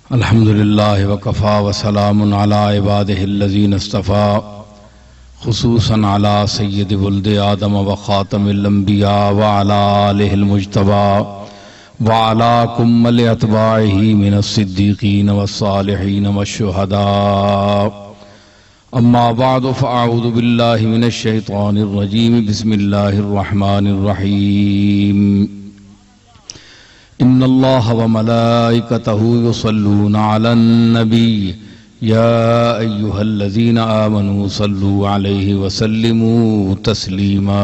الحمدللہ وکفا وسلام علی عبادہ الذین اصطفیٰ خصوصاً علی سید ولد آدم وخاتم الانبیاء وعلی آلہ المجتبیٰ وعلی کمل اتباعہ من الصدیقین والصالحین والشہداء اما بعد فاعوذ باللہ من الشیطان الرجیم بسم اللہ الرحمن الرحیم ان اللہ وملائکتہ یصلون علی النبی یا ایہا الذین آمنوا صلوا علیہ وسلموا تسلیما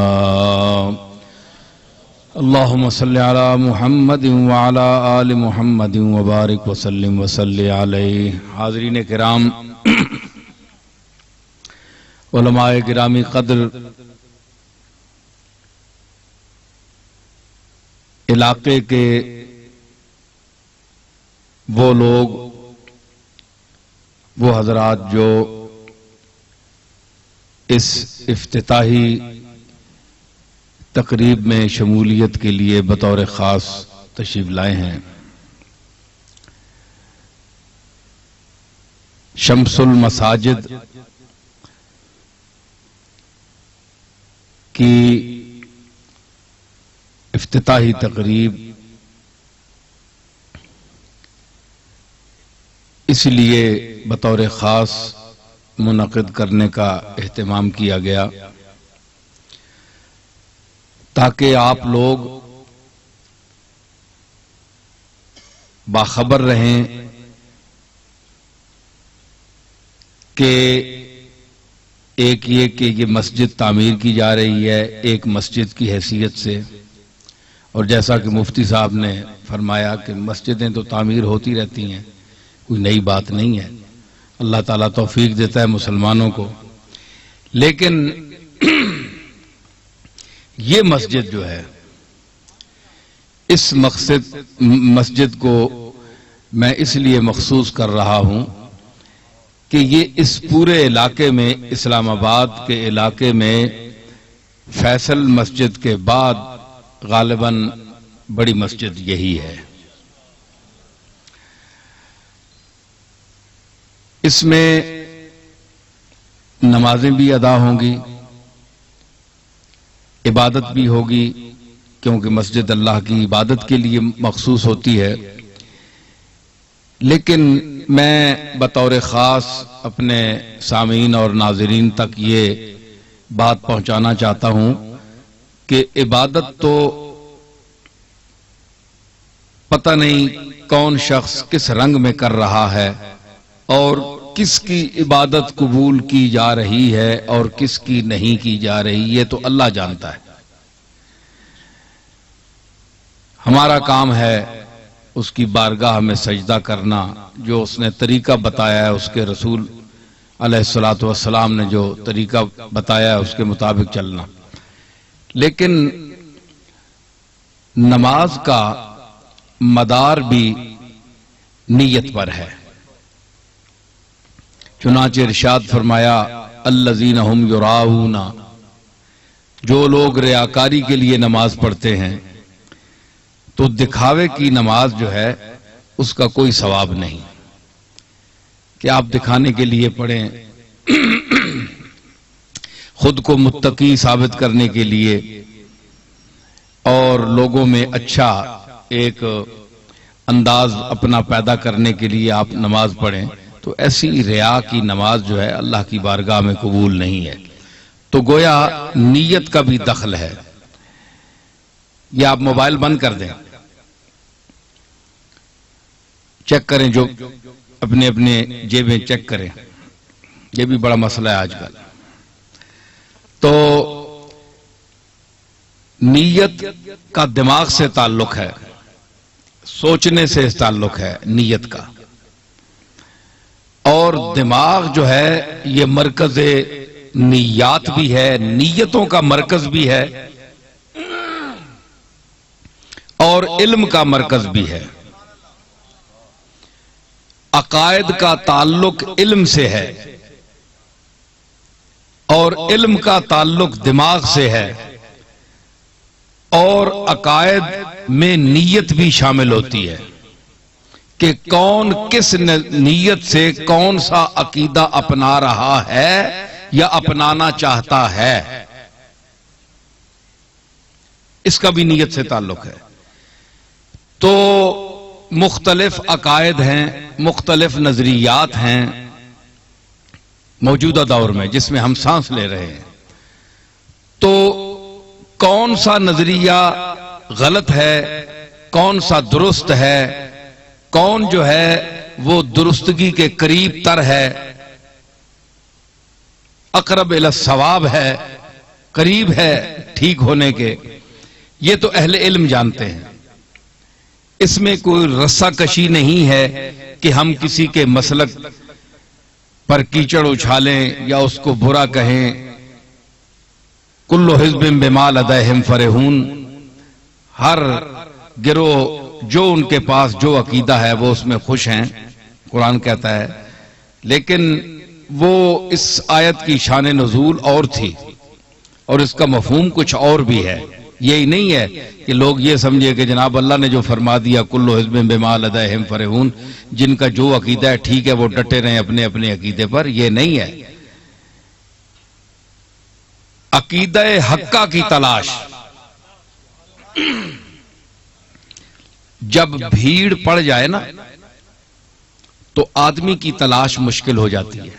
اللہم صلی علی محمد وعلی آل محمد وبارک وسلم وصلی علیہ۔ حاضرین کرام، علماء گرامی قدر، علاقے کے وہ لوگ، وہ حضرات جو اس افتتاحی تقریب میں شمولیت کے لیے بطور خاص تشریف لائے ہیں، شمس المساجد کی افتتاحی تقریب اس لیے بطور خاص منعقد کرنے کا اہتمام کیا گیا تاکہ آپ لوگ باخبر رہیں کہ ایک یہ کہ یہ مسجد تعمیر کی جا رہی ہے ایک مسجد کی حیثیت سے، اور جیسا کہ مفتی صاحب نے فرمایا کہ مسجدیں تو تعمیر ہوتی رہتی ہیں، کوئی نئی بات نہیں ہے، اللہ تعالیٰ توفیق دیتا ہے مسلمانوں کو، لیکن یہ مسجد جو ہے، اس مسجد کو میں اس لیے مخصوص کر رہا ہوں کہ یہ اس پورے علاقے میں، اسلام آباد کے علاقے میں فیصل مسجد کے بعد غالباً بڑی مسجد یہی ہے۔ اس میں نمازیں بھی ادا ہوں گی، عبادت بھی ہوگی، کیونکہ مسجد اللہ کی عبادت کے لیے مخصوص ہوتی ہے، لیکن میں بطور خاص اپنے سامعین اور ناظرین تک یہ بات پہنچانا چاہتا ہوں کہ عبادت تو پتہ نہیں کون شخص کس رنگ میں کر رہا ہے اور کس کی عبادت قبول کی جا رہی ہے اور کس کی نہیں کی جا رہی، یہ تو اللہ جانتا ہے۔ ہمارا کام ہے اس کی بارگاہ میں سجدہ کرنا، جو اس نے طریقہ بتایا ہے، اس کے رسول علیہ الصلوۃ والسلام نے جو طریقہ بتایا ہے اس کے مطابق چلنا، لیکن نماز کا مدار بھی نیت پر ہے۔ چنانچہ ارشاد فرمایا الذین ھم یراؤون، جو لوگ ریاکاری کے لیے نماز پڑھتے ہیں تو دکھاوے کی نماز جو ہے اس کا کوئی ثواب نہیں کہ آپ دکھانے کے لیے پڑھیں، خود کو متقی ثابت کرنے کے لیے اور لوگوں میں اچھا ایک انداز اپنا پیدا کرنے کے لیے آپ نماز پڑھیں، تو ایسی ریا کی نماز جو ہے اللہ کی بارگاہ میں قبول نہیں ہے۔ تو گویا نیت کا بھی دخل ہے۔ یہ آپ موبائل بند کر دیں، چیک کریں، جو اپنے اپنے جیبیں چیک کریں، یہ بھی بڑا مسئلہ ہے آج کل۔ تو نیت کا دماغ سے تعلق ہے، سوچنے سے تعلق ہے نیت کا، اور دماغ جو ہے یہ مرکز نیات بھی ہے، نیتوں کا مرکز بھی ہے اور علم کا مرکز بھی ہے۔ عقائد کا تعلق علم سے ہے اور علم کا تعلق دماغ سے ہے، اور عقائد میں نیت بھی شامل ہوتی ہے کہ کون کس نیت سے کون سا عقیدہ اپنا رہا ہے یا اپنانا چاہتا ہے، اس کا بھی نیت سے تعلق ہے۔ تو مختلف عقائد ہیں، مختلف نظریات ہیں موجودہ دور میں جس میں ہم سانس لے رہے ہیں۔ تو کون سا نظریہ غلط ہے، کون سا درست ہے، کون جو ہے وہ درستگی کے قریب تر ہے، اقرب الی الصواب ہے، قریب ہے ٹھیک ہونے کے، یہ تو اہل علم جانتے ہیں۔ اس میں کوئی رسہ کشی نہیں ہے کہ ہم کسی کے مسلک پر کیچڑ اچھالیں یا اس کو برا کہیں۔ کل حزب بما لدیہم فرحون، ہر گروہ جو ان کے پاس جو عقیدہ ہے وہ اس میں خوش ہیں، قرآن کہتا ہے۔ لیکن وہ اس آیت کی شان نزول اور تھی اور اس کا مفہوم کچھ اور بھی ہے۔ یہی نہیں ہے کہ لوگ یہ سمجھے کہ جناب اللہ نے جو فرما دیا کل حزب بما لدیہم فرحون، جن کا جو عقیدہ ہے ٹھیک ہے وہ ڈٹے رہیں اپنے اپنے عقیدے پر، یہ نہیں ہے۔ عقیدہ حقہ کی تلاش جب بھیڑ پڑ جائے نا تو آدمی کی تلاش مشکل ہو جاتی ہے،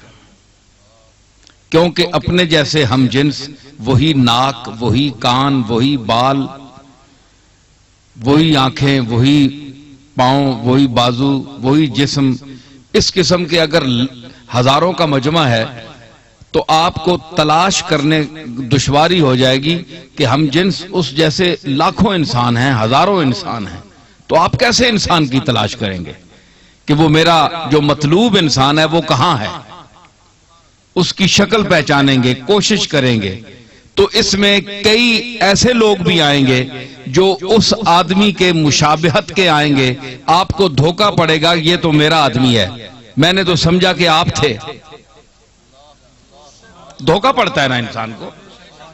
کیونکہ اپنے جیسے ہم جنس، وہی ناک، وہی کان، وہی بال، وہی آنکھیں، وہی پاؤں، وہی بازو، وہی جسم، اس قسم کے اگر ہزاروں کا مجمع ہے تو آپ کو تلاش کرنے دشواری ہو جائے گی کہ ہم جنس اس جیسے لاکھوں انسان ہیں، ہزاروں انسان ہیں، تو آپ کیسے انسان کی تلاش کریں گے کہ وہ میرا جو مطلوب انسان ہے وہ کہاں ہے؟ اس کی شکل پہچانیں گے، کوشش کریں گے، تو اس میں کئی ایسے لوگ بھی آئیں گے جو اس آدمی کے مشابہت کے آئیں گے، آپ کو دھوکہ پڑے گا یہ تو میرا آدمی ہے، میں نے تو سمجھا کہ آپ تھے۔ دھوکہ پڑتا ہے نا انسان کو،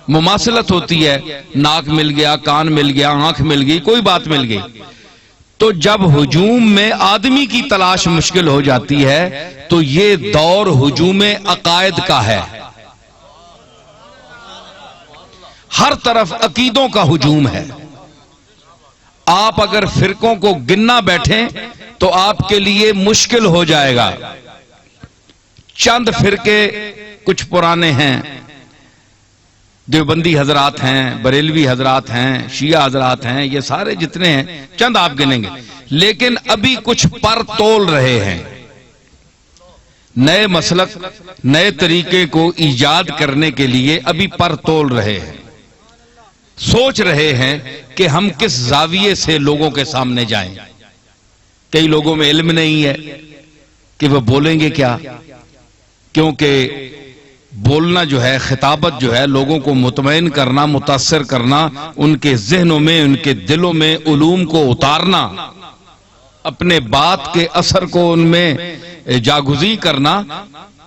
مماثلت ہوتی ہے، ناک مل گیا، کان مل گیا، آنکھ مل گئی، کوئی بات مل گئی۔ تو جب ہجوم میں آدمی کی تلاش مشکل ہو جاتی ہے تو یہ دور ہجوم عقائد کا ہے، ہر طرف عقیدوں کا ہجوم ہے۔ آپ اگر فرقوں کو گننا بیٹھیں تو آپ کے لیے مشکل ہو جائے گا۔ چند فرقے کچھ پرانے ہیں، دیوبندی حضرات ہیں، بریلوی حضرات ہیں، شیعہ حضرات ہیں، یہ سارے جتنے ہیں چند آپ گنیں گے، لیکن ابھی کچھ پر تول رہے ہیں، نئے مسلک، نئے طریقے کو ایجاد کرنے کے لیے ابھی پر تول رہے ہیں، سوچ رہے ہیں کہ ہم کس زاویے سے لوگوں کے سامنے جائیں۔ کئی لوگوں میں علم نہیں ہے کہ وہ بولیں گے کیا، کیونکہ بولنا جو ہے، خطابت جو ہے، لوگوں کو مطمئن کرنا، متاثر کرنا، ان کے ذہنوں میں، ان کے دلوں میں علوم کو اتارنا، اپنے بات کے اثر کو ان میں جاگزی کرنا،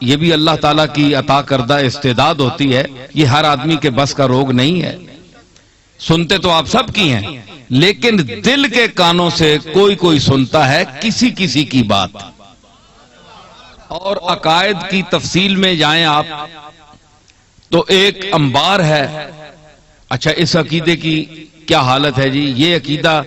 یہ بھی اللہ تعالیٰ کی عطا کردہ استعداد ہوتی ہے، یہ ہر آدمی کے بس کا روگ نہیں ہے۔ سنتے تو آپ سب کی ہیں، لیکن دل کے کانوں سے کوئی کوئی سنتا ہے کسی کسی کی بات۔ اور عقائد کی تفصیل میں جائیں آپ تو ایک انبار ہے، اچھا اس عقیدے کی کیا حالت ہے جی، یہ عقیدہ،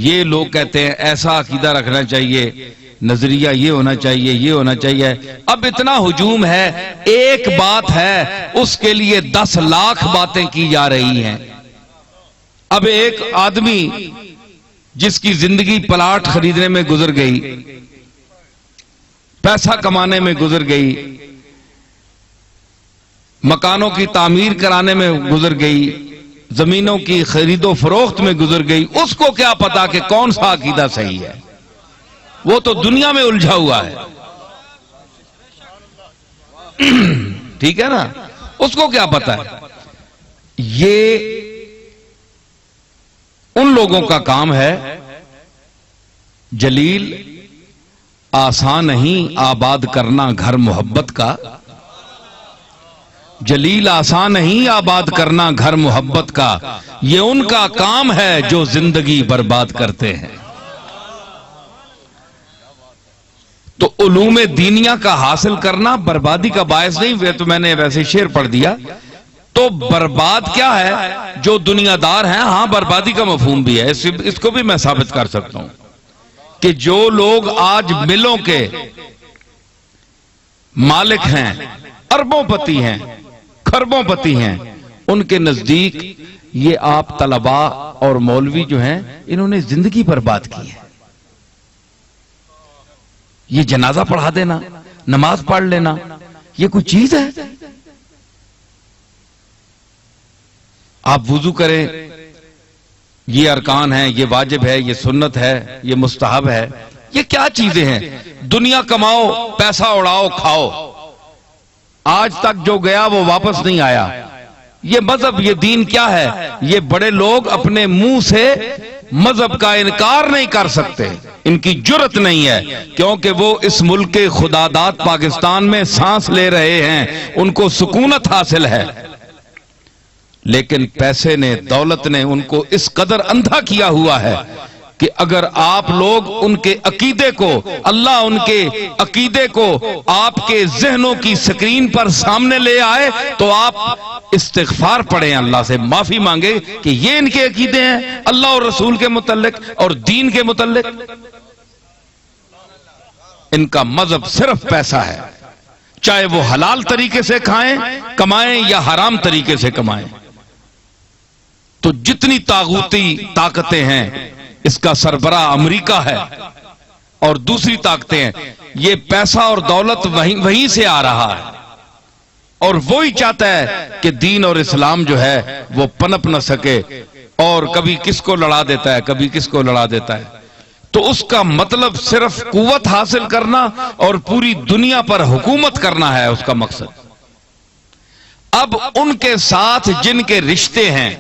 یہ لوگ کہتے ہیں ایسا عقیدہ رکھنا چاہیے، نظریہ یہ ہونا چاہیے، یہ ہونا چاہیے۔ اب اتنا ہجوم ہے، ایک بات ہے اس کے لیے 10 لاکھ باتیں کی جا رہی ہیں۔ اب ایک آدمی جس کی زندگی پلاٹ خریدنے میں گزر گئی، پیسہ کمانے میں گزر گئی، مکانوں کی تعمیر کرانے میں گزر گئی، زمینوں کی خرید و فروخت میں گزر گئی، اس کو کیا پتا کہ کون سا عقیدہ صحیح ہے، وہ تو دنیا میں الجھا ہوا ہے، ٹھیک ہے نا، اس کو کیا پتا ہے۔ یہ ان لوگوں کا کام ہے، جلیل آسان نہیں آباد کرنا گھر محبت کا، جلیل آسان نہیں آباد کرنا گھر محبت کا، یہ ان کا کام ہے جو زندگی برباد کرتے ہیں۔ تو علوم دینیہ کا حاصل کرنا بربادی کا باعث نہیں، تو میں نے ویسے شعر پڑھ دیا۔ تو برباد کیا ہے؟ جو دنیا دار ہیں، ہاں بربادی کا مفہوم بھی ہے، اس کو بھی میں ثابت کر سکتا ہوں کہ جو لوگ آج ملوں کے مالک ہیں، اربوں پتی ہیں، خربوں پتی ہیں، ان کے نزدیک یہ آپ طلباء اور مولوی جو ہیں انہوں نے زندگی برباد کی ہے۔ یہ جنازہ پڑھا دینا، نماز پڑھ لینا، یہ کوئی چیز ہے؟ آپ وضو کریں، یہ ارکان ہیں، یہ واجب ہے، یہ سنت ہے، یہ مستحب ہے، یہ کیا چیزیں ہیں؟ دنیا کماؤ، پیسہ اڑاؤ، کھاؤ، آج تک جو گیا وہ واپس نہیں آیا۔ یہ مذہب، یہ دین کیا ہے؟ یہ بڑے لوگ اپنے منہ سے مذہب کا انکار نہیں کر سکتے، ان کی جرت نہیں ہے، کیونکہ وہ اس ملک کے خداداد پاکستان میں سانس لے رہے ہیں، ان کو سکونت حاصل ہے۔ لیکن پیسے نے، دولت نے ان کو اس قدر اندھا کیا ہوا ہے کہ اگر آپ لوگ ان کے عقیدے کو، اللہ ان کے عقیدے کو آپ کے ذہنوں کی سکرین پر سامنے لے آئے تو آپ استغفار پڑھیں، اللہ سے معافی مانگے کہ یہ ان کے عقیدے ہیں اللہ اور رسول کے متعلق اور دین کے متعلق۔ ان کا مذہب صرف پیسہ ہے، چاہے وہ حلال طریقے سے کھائیں کمائیں یا حرام طریقے سے کمائیں۔ تو جتنی طاغوتی طاقتیں ہیں، اس کا سربراہ امریکہ ہے اور دوسری طاقتیں ہیں، یہ پیسہ اور دولت وہیں سے آ رہا ہے، اور وہی چاہتا ہے کہ دین اور اسلام جو ہے وہ پنپ نہ سکے، اور کبھی کس کو لڑا دیتا ہے، کبھی کس کو لڑا دیتا ہے۔ تو اس کا مطلب صرف قوت حاصل کرنا اور پوری دنیا پر حکومت کرنا ہے اس کا مقصد۔ اب ان کے ساتھ جن کے رشتے ہیں،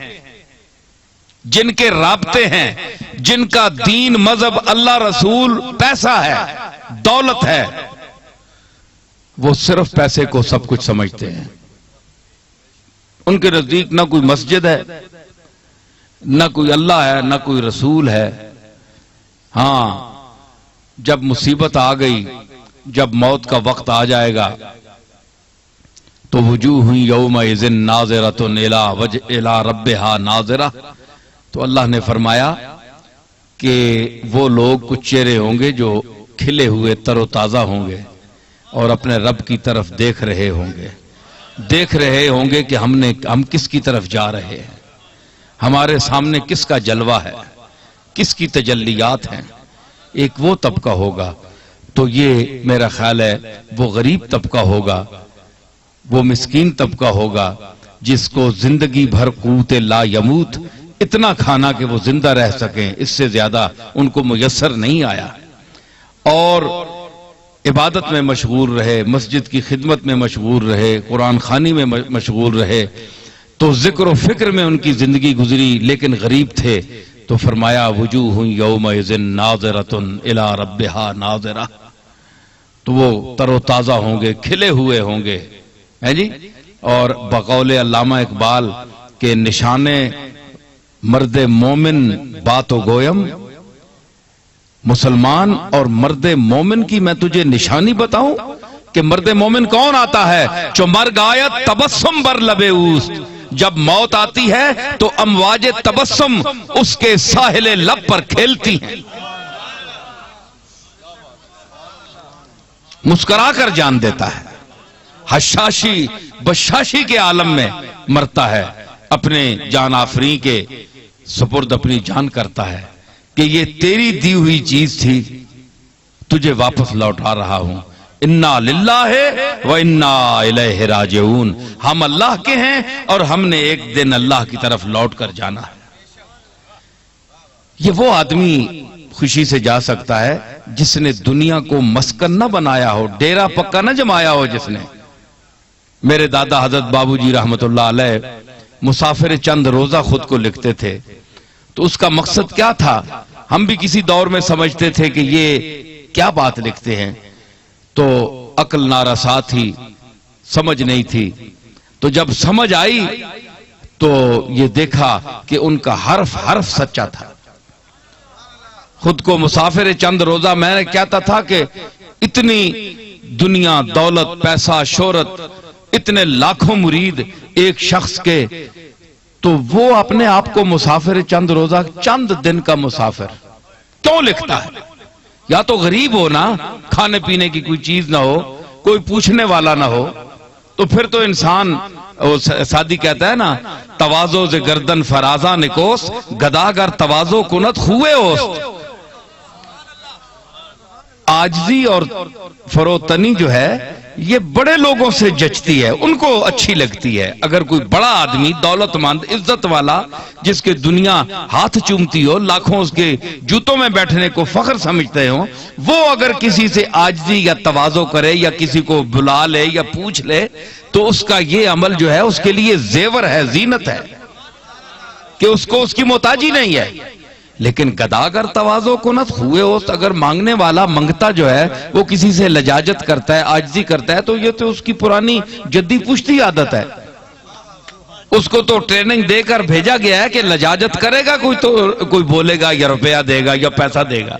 جن کے رابطے ہیں، جن کا دین، مذہب، اللہ، رسول، پیسہ ہے، دولت ہے، وہ صرف پیسے کو سب کچھ سمجھتے ہیں۔ ان کے نزدیک نہ کوئی مسجد ہے، نہ کوئی اللہ ہے، نہ کوئی رسول ہے۔ ہاں، جب مصیبت آ گئی، جب موت کا وقت آ جائے گا تو وجوہ یومئذ ناظرۃ الی ربھا ناظرہ، تو اللہ نے فرمایا کہ وہ لوگ کچھ چہرے ہوں گے جو کھلے ہوئے تر و تازہ ہوں گے اور اپنے رب کی طرف دیکھ رہے ہوں گے کہ ہم کس کی طرف جا رہے ہیں، ہمارے سامنے کس کا جلوہ ہے، کس کی تجلیات ہیں۔ ایک وہ طبقہ ہوگا، تو یہ میرا خیال ہے وہ غریب طبقہ ہوگا، وہ مسکین طبقہ ہوگا جس کو زندگی بھر قوت لا یموت، اتنا کھانا کہ وہ زندہ رہ سکیں، اس سے زیادہ ان کو میسر نہیں آیا، اور عبادت میں مشغول رہے، مسجد کی خدمت میں مشغول رہے، قرآن خوانی میں مشغول رہے، تو ذکر و فکر میں ان کی زندگی گزری، لیکن غریب تھے۔ تو فرمایا وجوہ یومئذ ناظرۃ الی ربھا ناظرہ، تو وہ تر و تازہ ہوں گے، کھلے ہوئے ہوں گے، ہے جی۔ اور بقول علامہ اقبال کے نشانے مرد مومن بات و گویم، مسلمان اور مرد مومن کی میں تجھے نشانی بتاؤں کہ مرد مومن کون آتا ہے؟ جو مرگ آیت تبسم بر لبے اوست، جب موت آتی ہے تو امواج تبسم اس کے ساحل لب پر کھیلتی ہیں، مسکرا کر جان دیتا ہے، حشاشی بشاشی کے عالم میں مرتا ہے، اپنے جان آفری کے سپرد اپنی جان کرتا ہے کہ یہ تیری دی ہوئی چیز تھی، تجھے واپس لوٹا رہا ہوں۔ انا للہ و انا الیہ راجعون، ہم اللہ کے ہیں اور ہم نے ایک دن اللہ کی طرف لوٹ کر جانا ہے۔ یہ وہ آدمی خوشی سے جا سکتا ہے جس نے دنیا کو مسکن نہ بنایا ہو، ڈیرا پکا نہ جمایا ہو جس نے۔ میرے دادا حضرت بابو جی رحمت اللہ علیہ مسافر چند روزہ خود کو لکھتے تھے، تو اس کا مقصد کیا تھا؟ ہم بھی کسی دور میں سمجھتے تھے کہ یہ کیا بات لکھتے ہیں، تو عقل نارسا تھی، سمجھ نہیں تھی۔ تو جب سمجھ آئی تو یہ دیکھا کہ ان کا حرف حرف سچا تھا. خود کو مسافر چند روزہ میں نے کہتا تھا کہ اتنی دنیا، دولت، پیسہ، شہرت، اتنے لاکھوں مرید ایک شخص کے، تو وہ اپنے آپ کو مسافر چند روزہ، چند دن کا مسافر کیوں لکھتا ہے؟ یا تو غریب ہو نا، کھانے پینے کی کوئی چیز نہ ہو، کوئی پوچھنے والا نہ ہو، تو پھر تو انسان، سادی کہتا ہے نا، تواضع ز گردن فرازاں نکوس، گداگر تواضع کنت خوے اوست. عاجزی اور فروتنی جو ہے یہ بڑے لوگوں سے جچتی ہے، ان کو اچھی لگتی ہے. اگر کوئی بڑا آدمی، دولت مند، عزت والا، جس کے دنیا ہاتھ چومتی ہو، لاکھوں اس کے جوتوں میں بیٹھنے کو فخر سمجھتے ہوں، وہ اگر کسی سے عاجزی یا تواضع کرے یا کسی کو بلا لے یا پوچھ لے، تو اس کا یہ عمل جو ہے اس کے لیے زیور ہے، زینت ہے، کہ اس کو اس کی محتاجی نہیں ہے. لیکن گداگر تواضع کنت ہوئے ہوست، اگر مانگنے والا منگتا جو ہے وہ کسی سے لجاجت کرتا ہے، عاجزی کرتا ہے، تو یہ تو اس کی پرانی جدی پشتی عادت ہے. اس کو تو ٹریننگ دے کر بھیجا گیا ہے کہ لجاجت کرے گا کوئی تو کوئی بولے گا یا روپیہ دے گا یا پیسہ دے گا.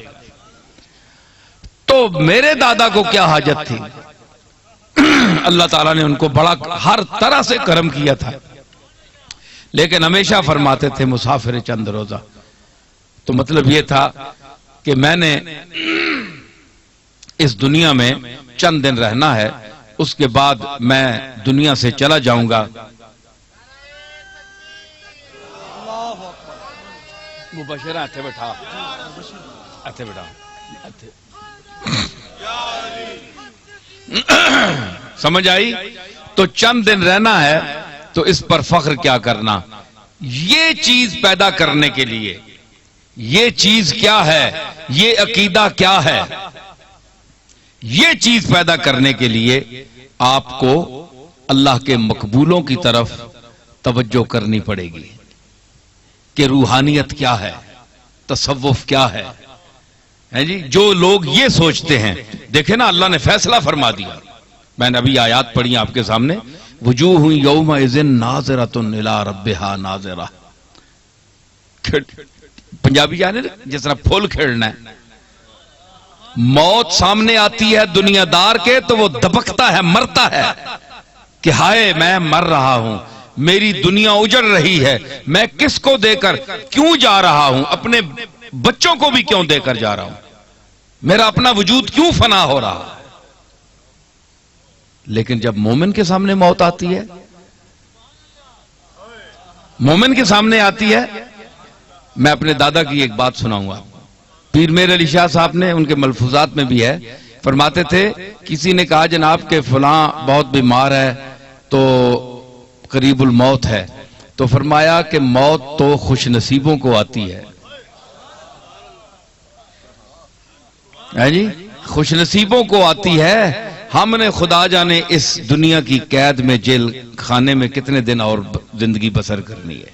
تو میرے دادا کو کیا حاجت تھی؟ اللہ تعالیٰ نے ان کو بڑا ہر طرح سے کرم کیا تھا، لیکن ہمیشہ فرماتے تھے مسافر چند روزہ. تو مطلب یہ تھا کہ میں نے اس دنیا میں چند دن رہنا ہے، اس کے بعد میں دنیا سے چلا جاؤں گا. مبشرہ ہاتھے بیٹھا، ہاتھے بیٹھا، سمجھ آئی؟ تو چند دن رہنا ہے، تو اس پر فخر کیا کرنا. یہ چیز پیدا کرنے کے لیے، یہ چیز کیا ہے، یہ عقیدہ کیا ہے، یہ چیز پیدا کرنے کے لیے آپ کو اللہ کے مقبولوں کی طرف توجہ کرنی پڑے گی کہ روحانیت کیا ہے، تصوف کیا ہے. جی جو لوگ یہ سوچتے ہیں، دیکھیں نا اللہ نے فیصلہ فرما دیا. میں نے ابھی آیات پڑھی آپ کے سامنے، وجوہ یومئذ ناظرۃ الی ربہا ناظرہ. پنجابی جانے جس طرح پھول کھیلنا ہے، موت سامنے آتی ہے دنیا دار کے تو وہ دبکتا ہے، مرتا ہے کہ ہائے میں مر رہا ہوں، میری دنیا اجڑ رہی ہے، میں کس کو دے کر کیوں جا رہا ہوں، اپنے بچوں کو بھی کیوں دے کر جا رہا ہوں، میرا اپنا وجود کیوں فنا ہو رہا. لیکن جب مومن کے سامنے موت آتی ہے، مومن کے سامنے آتی ہے، میں اپنے دادا کی ایک بات سناؤں گا. پیر میر علی شاہ صاحب نے ان کے ملفوظات میں بھی ہے، فرماتے تھے کسی نے کہا جناب کہ فلاں بہت بیمار ہے تو قریب الموت ہے، تو فرمایا کہ موت تو خوش نصیبوں کو آتی ہے. جی خوش نصیبوں کو آتی ہے. ہم نے خدا جانے اس دنیا کی قید میں، جیل خانے میں کتنے دن اور زندگی بسر کرنی ہے.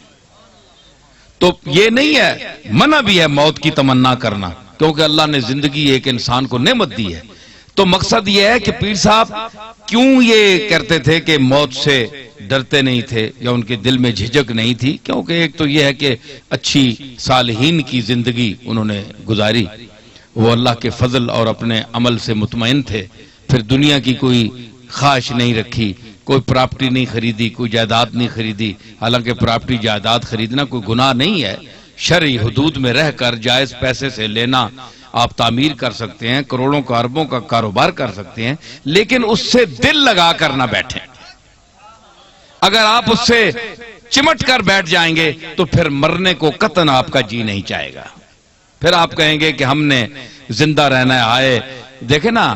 تو یہ نہیں ہے، منع بھی ہے موت کی تمنا کرنا، کیونکہ اللہ نے زندگی ایک انسان کو نعمت دی ہے. تو مقصد یہ ہے کہ پیر صاحب کیوں یہ کرتے تھے کہ موت سے ڈرتے نہیں تھے یا ان کے دل میں جھجک نہیں تھی؟ کیونکہ ایک تو یہ ہے کہ اچھی صالحین کی زندگی انہوں نے گزاری، وہ اللہ کے فضل اور اپنے عمل سے مطمئن تھے. پھر دنیا کی کوئی خواہش نہیں رکھی، کوئی پراپرٹی نہیں خریدی، کوئی جائیداد نہیں خریدی. حالانکہ پراپرٹی جائیداد خریدنا کوئی گناہ نہیں ہے، شرعی حدود میں رہ کر جائز پیسے سے لینا. آپ تعمیر کر سکتے ہیں، کروڑوں کا اربوں کا کاروبار کر سکتے ہیں، لیکن اس سے دل لگا کر نہ بیٹھیں. اگر آپ اس سے چمٹ کر بیٹھ جائیں گے تو پھر مرنے کو قطعاً آپ کا جی نہیں چاہے گا. پھر آپ کہیں گے کہ ہم نے زندہ رہنا ہے. آئے دیکھیں نا،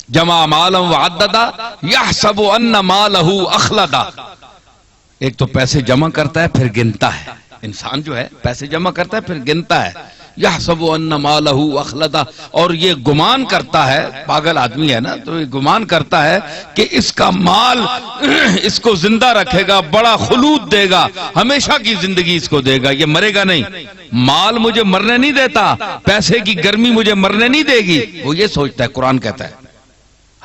جمع مالا وعددا یحسب ان مالہ اخلدا. ایک تو پیسے جمع کرتا ہے پھر گنتا ہے، انسان جو ہے پیسے جمع کرتا ہے پھر گنتا ہے. یحسب ان مالہ اخلدا، اور یہ گمان کرتا ہے، پاگل آدمی ہے نا، تو یہ گمان کرتا ہے کہ اس کا مال اس کو زندہ رکھے گا، بڑا خلود دے گا، ہمیشہ کی زندگی اس کو دے گا، یہ مرے گا نہیں. مال مجھے مرنے نہیں دیتا، پیسے کی گرمی مجھے مرنے نہیں دے گی، وہ یہ سوچتا ہے. قرآن کہتا ہے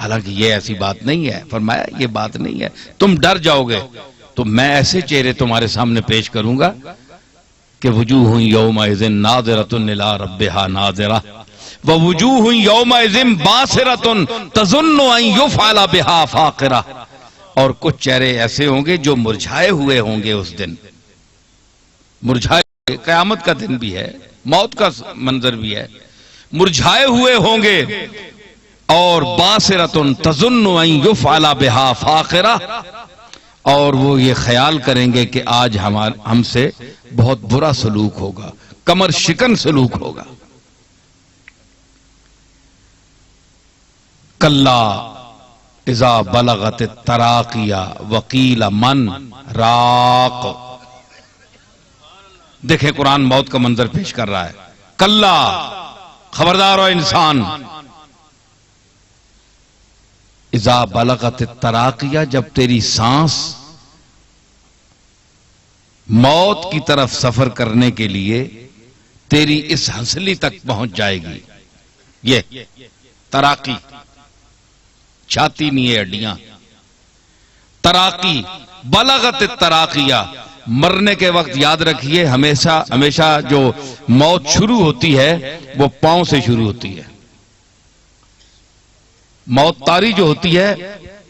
حالانکہ یہ ایسی بات نہیں ہے. فرمایا یہ بات نہیں ہے، تم ڈر جاؤ گے تو میں ایسے چہرے تمہارے سامنے پیش کروں گا کہ وجوہ یومئذ ناظرۃ الی ربھا ناظرہ ووجوہ یومئذ باسرۃ تظن ان یفعل بها فاقرہ. اور کچھ چہرے ایسے ہوں گے جو مرجھائے ہوئے ہوں گے اس دن. مرجھائے، قیامت کا دن بھی ہے، موت کا منظر بھی ہے. مرجھائے ہوئے ہوں گے اور باسرۃ تظن ان یفعل بها فاقرہ، اور وہ یہ خیال کریں گے کہ آج ہم سے بہت برا سلوک ہوگا، کمر شکن سلوک ہوگا. کلا اذا بلغت التراقی وقیل من راق. دیکھیں قرآن موت کا منظر پیش کر رہا ہے. کلا، خبردار ہو انسان، اذا بلغت التراقی، جب تیری سانس موت کی طرف سفر کرنے کے لیے تیری اس ہنسلی تک پہنچ جائے گی. یہ تراقی، چھاتی نہیں ہے ہڈیاں، تراقی، بلغت التراقیہ. مرنے کے وقت یاد رکھیے ہمیشہ جو موت شروع ہوتی ہے وہ پاؤں سے شروع ہوتی ہے. موت طاری جو ہوتی ہے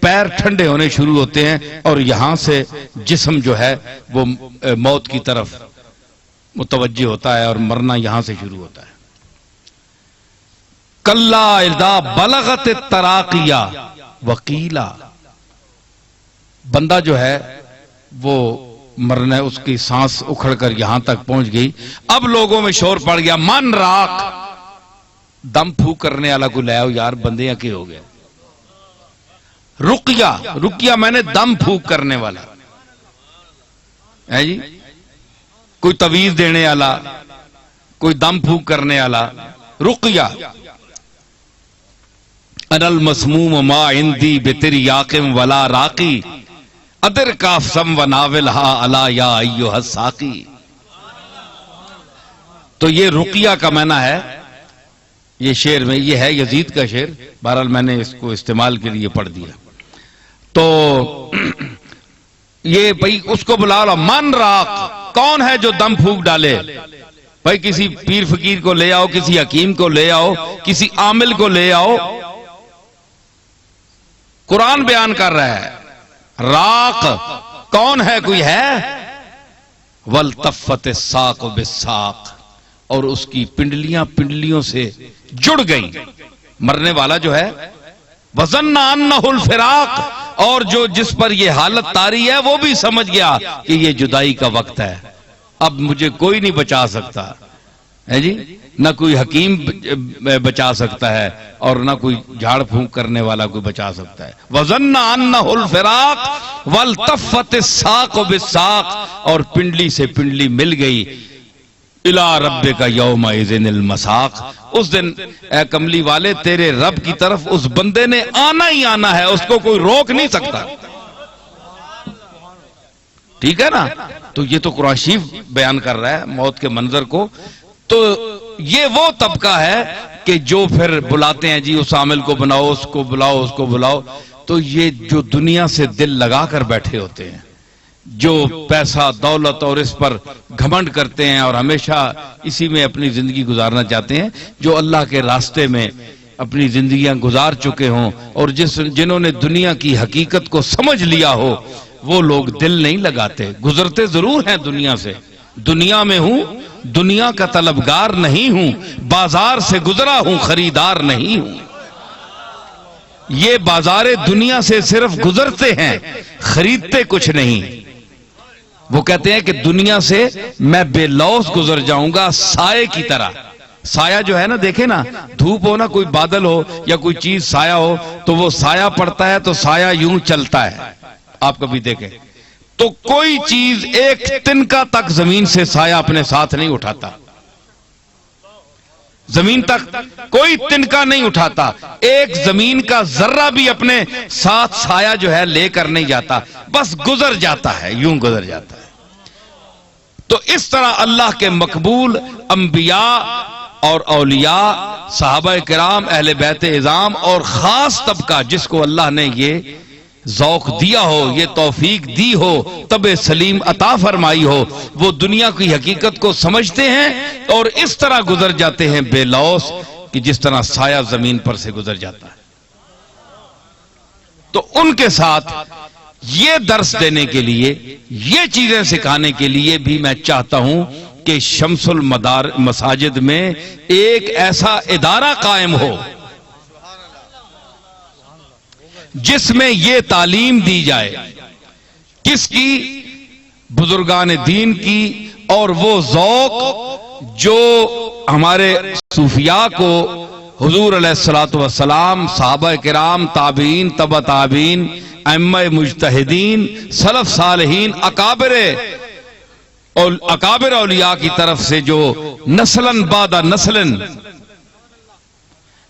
پیر ٹھنڈے ہونے شروع ہوتے ہیں اور یہاں سے جسم جو ہے وہ موت کی طرف متوجہ ہوتا ہے اور مرنا یہاں سے شروع ہوتا ہے. کلا اذا بلغت التراقیہ وقیلا. بندہ جو ہے وہ مرنا، اس کی سانس اکھڑ کر یہاں تک پہنچ گئی. اب لوگوں میں شور پڑ گیا، من راق، دم پھونک کرنے والا کو لے آؤ یار، بندے یا کہ ہو گئے. رقیہ میں نے دم پھونک کرنے والا ہے جی، کوئی تویز دینے والا، کوئی دم پھونک کرنے والا. رقیہ. انا المسموم ما عندی بتریاق ولا راقی ادر کاف سم و ناولہا الا یا ایھا الساقی. تو یہ رقیہ کا معنی ہے. یہ شعر میں یہ ہے یزید کا شعر، بہرحال میں نے اس کو استعمال کے لیے پڑھ دیا. تو یہ بھئی اس کو بلا لو. من راق، کون ہے جو دم پھونک ڈالے؟ بھئی کسی پیر فقیر کو لے آؤ، کسی حکیم کو لے آؤ، کسی عامل کو لے آؤ. قرآن بیان کر رہا ہے راق کون ہے، کوئی ہے؟ والتفت الساق بالساق، اور اس کی پنڈلیاں پنڈلیوں سے جڑ گئیں. مرنے والا جو ہے وظن انہ الفراق، اور جو جس پر یہ حالت طاری ہے وہ بھی سمجھ گیا کہ یہ جدائی کا وقت ہے، اب مجھے کوئی نہیں بچا سکتا ہے جی، نہ کوئی حکیم بچا سکتا ہے اور نہ کوئی جھاڑ پھونک کرنے والا کوئی بچا سکتا ہے. وظن انہ الفراق والتفت الساق بالساق، اور پنڈلی سے پنڈلی مل گئی. الی ربک یومئذ المساق، اس دن اے کملی والے تیرے رب کی طرف اس بندے نے آنا ہی آنا ہے، اس کو کوئی روک نہیں سکتا. ٹھیک ہے نا؟ تو یہ تو قرآن شریف بیان کر رہا ہے موت کے منظر کو. تو یہ وہ طبقہ ہے کہ جو پھر بلاتے ہیں جی اس عامل کو بناؤ، اس کو بلاؤ، اس کو بلاؤ. تو یہ جو دنیا سے دل لگا کر بیٹھے ہوتے ہیں، جو پیسہ دولت اور اس پر گھمنڈ کرتے ہیں اور ہمیشہ اسی میں اپنی زندگی گزارنا چاہتے ہیں، جو اللہ کے راستے میں اپنی زندگیاں گزار چکے ہوں اور جنہوں نے دنیا کی حقیقت کو سمجھ لیا ہو، وہ لوگ دل نہیں لگاتے. گزرتے ضرور ہیں دنیا سے، دنیا میں ہوں، دنیا کا طلبگار نہیں ہوں، بازار سے گزرا ہوں، خریدار نہیں ہوں. یہ بازار دنیا سے صرف گزرتے ہیں، خریدتے کچھ نہیں. وہ کہتے ہیں کہ دنیا سے میں بے لوث گزر جاؤں گا سائے کی طرح. سایہ جو ہے نا، دیکھیں نا، دھوپ ہو نا، کوئی بادل ہو یا کوئی چیز سایہ ہو تو وہ سایہ پڑتا ہے تو سایہ یوں چلتا ہے. آپ کبھی دیکھیں تو کوئی چیز ایک تنکا تک زمین سے سایہ اپنے ساتھ نہیں اٹھاتا، زمین تک کوئی تنکا نہیں اٹھاتا. ایک زمین کا ذرہ بھی اپنے ساتھ سایہ جو ہے لے کر نہیں جاتا، بس گزر جاتا ہے، یوں گزر جاتا ہے. تو اس طرح اللہ کے مقبول انبیاء اور اولیاء، صحابہ کرام، اہل بیت اعظام اور خاص طبقہ جس کو اللہ نے یہ ذوق دیا ہو، یہ توفیق دی ہو، طبع سلیم عطا فرمائی ہو، وہ دنیا کی حقیقت کو سمجھتے ہیں اور اس طرح گزر جاتے ہیں بے لوث کہ جس طرح سایہ زمین پر سے گزر جاتا ہے۔ تو ان کے ساتھ یہ درس دینے کے لیے، یہ چیزیں سکھانے کے لیے بھی میں چاہتا ہوں کہ شمس المساجد میں ایک ایسا ادارہ قائم ہو جس میں یہ تعلیم دی جائے، کس کی؟ بزرگان دین کی، اور وہ ذوق جو ہمارے صوفیاء کو حضور علیہ الصلوۃ والسلام، صحابہ کرام، تابعین، تبع تابعین، ائمہ مجتہدین، سلف صالحین، اکابر اولیاء کی طرف سے جو نسلاً بعد نسلاً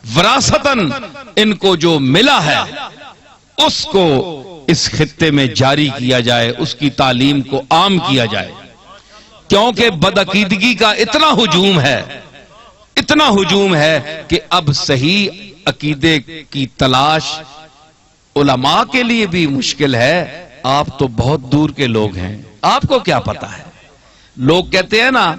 وراثتاً ان کو جو ملا ہے، اس کو اس خطے میں جاری کیا جائے، اس کی تعلیم کو عام کیا جائے، کیونکہ بدعقیدگی کا اتنا ہجوم ہے کہ اب صحیح عقیدے کی تلاش علماء کے لیے بھی مشکل ہے۔ آپ تو بہت دور کے لوگ ہیں، آپ کو کیا پتا ہے؟ لوگ کہتے ہیں نا،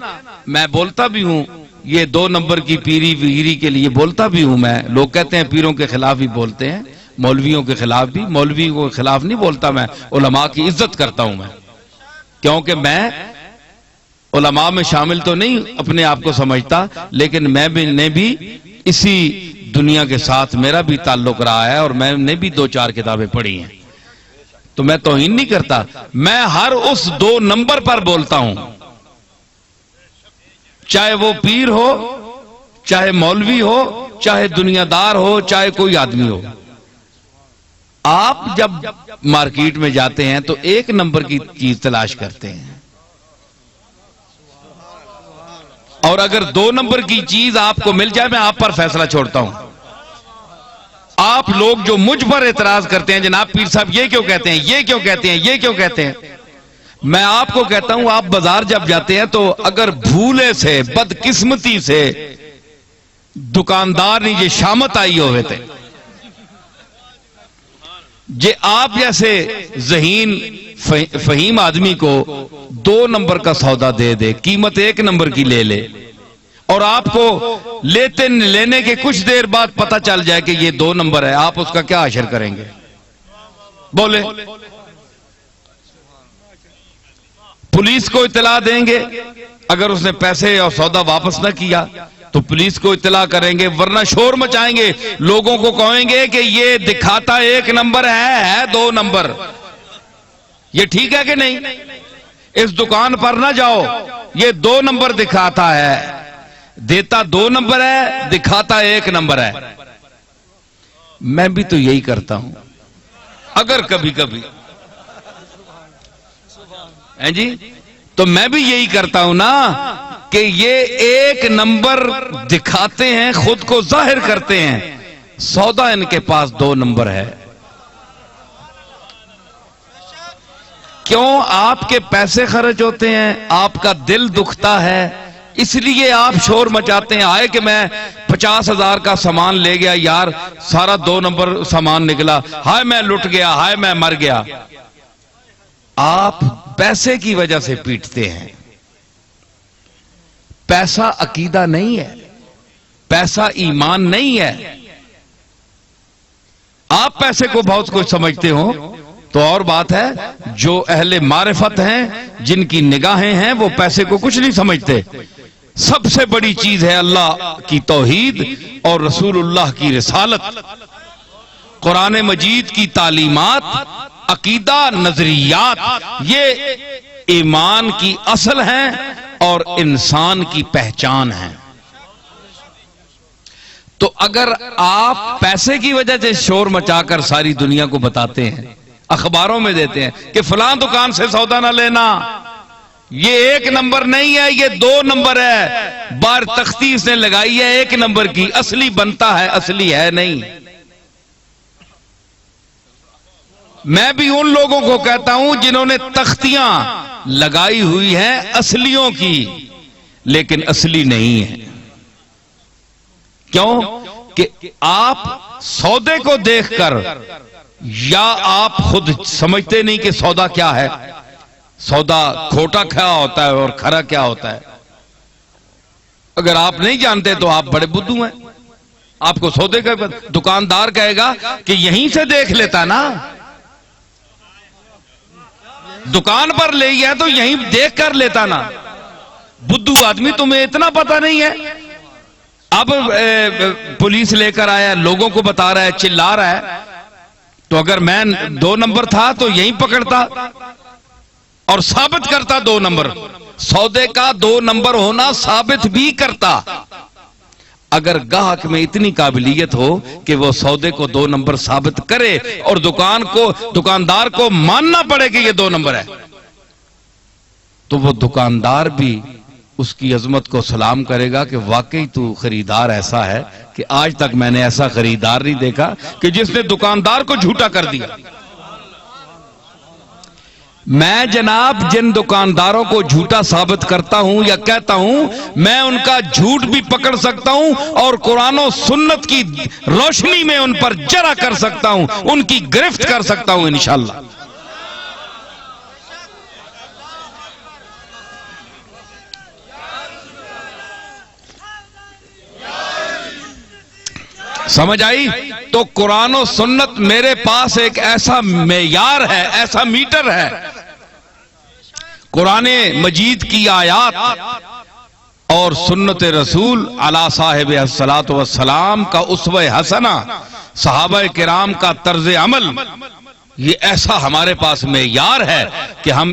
میں بولتا بھی ہوں، یہ 2 نمبر کی پیری ویری کے لیے بولتا بھی ہوں میں، لوگ کہتے ہیں پیروں کے خلاف ہی بولتے ہیں، مولویوں کے خلاف بھی، مولویوں کے خلاف نہیں بولتا میں، علماء کی عزت کرتا ہوں میں، کیونکہ میں علماء میں شامل تو نہیں اپنے آپ کو سمجھتا، لیکن میں نے بھی اسی دنیا کے ساتھ میرا بھی تعلق رہا ہے اور میں نے بھی 2-4 کتابیں پڑھی ہیں، تو میں توہین نہیں کرتا، میں ہر اس 2 نمبر پر بولتا ہوں، چاہے وہ پیر ہو، چاہے مولوی ہو، چاہے دنیا دار ہو، چاہے کوئی آدمی ہو۔ آپ جب مارکیٹ میں جاتے ہیں تو 1 نمبر کی چیز تلاش کرتے ہیں، اور اگر 2 نمبر کی چیز آپ کو مل جائے، میں آپ پر فیصلہ چھوڑتا ہوں۔ آپ لوگ جو مجھ پر اعتراض کرتے ہیں، جناب پیر صاحب یہ کیوں کہتے ہیں، یہ کیوں کہتے ہیں، یہ کیوں کہتے ہیں، میں آپ کو کہتا ہوں، آپ بازار جب جاتے ہیں تو اگر بھولے سے، بدقسمتی سے دکاندار نے یہ شامت آئی ہوئے تھے، یہ آپ جیسے ذہین فہیم آدمی کو 2 نمبر کا سودا دے دے، قیمت 1 نمبر کی لے لے، اور آپ کو لینے کے کچھ دیر بعد پتہ چل جائے کہ یہ 2 نمبر ہے، آپ اس کا کیا حشر کریں گے؟ بولے، پولیس کو اطلاع دیں گے اگر اس نے پیسے اور سودا واپس نہ کیا تو پولیس کو اطلاع کریں گے، ورنہ شور مچائیں گے، لوگوں کو کہیں گے کہ یہ دکھاتا 1 نمبر ہے 2 نمبر۔ یہ ٹھیک ہے کہ نہیں؟ اس دکان پر نہ جاؤ، یہ 2 نمبر دکھاتا ہے، دیتا 2 نمبر ہے، دکھاتا 1 نمبر ہے۔ میں بھی تو یہی کرتا ہوں اگر کبھی کبھی، جی تو میں بھی یہی کرتا ہوں نا کہ یہ 1 نمبر دکھاتے ہیں، خود کو ظاہر کرتے ہیں، سودا ان کے پاس 2 نمبر ہے۔ کیوں؟ آپ کے پیسے خرچ ہوتے ہیں، آپ کا دل دکھتا ہے، اس لیے آپ شور مچاتے ہیں، آئے کہ میں 50,000 کا سامان لے گیا یار، سارا 2 نمبر سامان نکلا، ہائے میں لٹ گیا، ہائے میں مر گیا۔ آپ پیسے کی وجہ سے پیٹتے ہیں۔ پیسہ عقیدہ نہیں ہے، پیسہ ایمان نہیں ہے۔ آپ پیسے کو بہت کچھ سمجھتے ہو تو اور بات ہے، جو اہل معرفت ہیں، جن کی نگاہیں ہیں، وہ پیسے کو کچھ نہیں سمجھتے۔ سب سے بڑی چیز ہے اللہ کی توحید اور رسول اللہ کی رسالت، قرآن مجید کی تعلیمات، عقیدہ، نظریات، یہ ایمان کی اصل ہیں اور انسان کی پہچان ہے۔ تو اگر آپ پیسے کی وجہ سے شور مچا کر ساری دنیا کو بتاتے ہیں، اخباروں میں دیتے ہیں کہ فلاں دکان سے سودا نہ لینا، یہ 1 نمبر نہیں ہے، یہ 2 نمبر ہے، بار تختی اس نے لگائی ہے 1 نمبر کی، اصلی بنتا ہے، اصلی ہے نہیں۔ میں بھی ان لوگوں کو کہتا ہوں جنہوں نے تختیاں لگائی ہوئی ہیں اصلیوں کی، لیکن اصلی نہیں ہے۔ کیوں کہ آپ سودے کو دیکھ کر یا آپ خود سمجھتے نہیں کہ سودا کیا ہے، سودا کھوٹا کیا ہوتا ہے اور کھرا کیا ہوتا ہے۔ اگر آپ نہیں جانتے تو آپ بڑے بدھو ہیں۔ آپ کو سودے کا دکاندار کہے گا کہ یہیں سے دیکھ لیتا نا، دکان پر لے گیا تو یہیں دیکھ کر لیتا نا۔ بدھو آدمی تمہیں اتنا پتہ نہیں ہے۔ اب پولیس لے کر آیا، لوگوں کو بتا رہا ہے، چلا رہا ہے، تو اگر میں 2 نمبر تھا تو یہیں پکڑتا اور ثابت کرتا 2 نمبر۔ سودے کا 2 نمبر ہونا ثابت بھی کرتا۔ اگر گاہک میں اتنی قابلیت ہو کہ وہ سودے کو 2 نمبر ثابت کرے اور دکاندار کو ماننا پڑے کہ یہ 2 نمبر ہے، تو وہ دکاندار بھی اس کی عظمت کو سلام کرے گا کہ واقعی تو خریدار ایسا ہے کہ آج تک میں نے ایسا خریدار نہیں دیکھا کہ جس نے دکاندار کو جھوٹا کر دیا۔ میں جناب جن دکانداروں کو جھوٹا ثابت کرتا ہوں یا کہتا ہوں، میں ان کا جھوٹ بھی پکڑ سکتا ہوں اور قرآن و سنت کی روشنی میں ان پر جرا کر سکتا ہوں، ان کی گرفت کر سکتا ہوں انشاءاللہ۔ سمجھ آئی؟ تو قرآن و سنت میرے پاس ایک ایسا معیار ہے، ایسا میٹر ہے۔ قرآن مجید کی آیات اور سنت رسول علی صاحب الصلاۃ والسلام کا اسوہ حسنہ، صحابہ کرام کا طرز عمل، یہ ایسا ہمارے پاس معیار ہے کہ ہم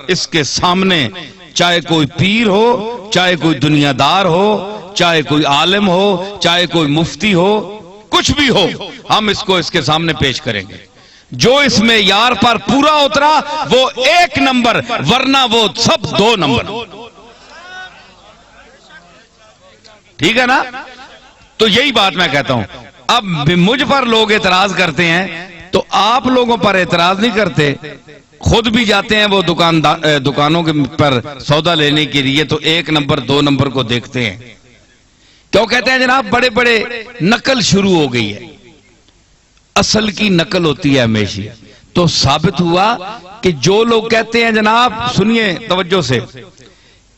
اس کے سامنے چاہے کوئی پیر ہو، چاہے کوئی دنیا دار ہو، چاہے کوئی عالم ہو، چاہے کوئی مفتی ہو، کچھ بھی ہو، ہم اس کے سامنے پیش کریں گے۔ جو اس میں یار پر پورا اترا وہ 1 نمبر، ورنہ وہ سب 2 نمبر۔ ٹھیک ہے نا؟ تو یہی بات میں کہتا ہوں۔ اب مجھ پر لوگ اعتراض کرتے ہیں تو آپ لوگوں پر اعتراض نہیں کرتے، خود بھی جاتے ہیں وہ دکانوں کے پر سودا لینے کے لیے تو 1 نمبر 2 نمبر کو دیکھتے ہیں۔ کیوں کہتے ہیں جناب؟ بڑے بڑے نقل شروع ہو گئی ہے، اصل کی نقل ہوتی ہے ہمیشہ۔ تو ثابت ہوا کہ جو لوگ کہتے ہیں جناب، سنیے توجہ سے،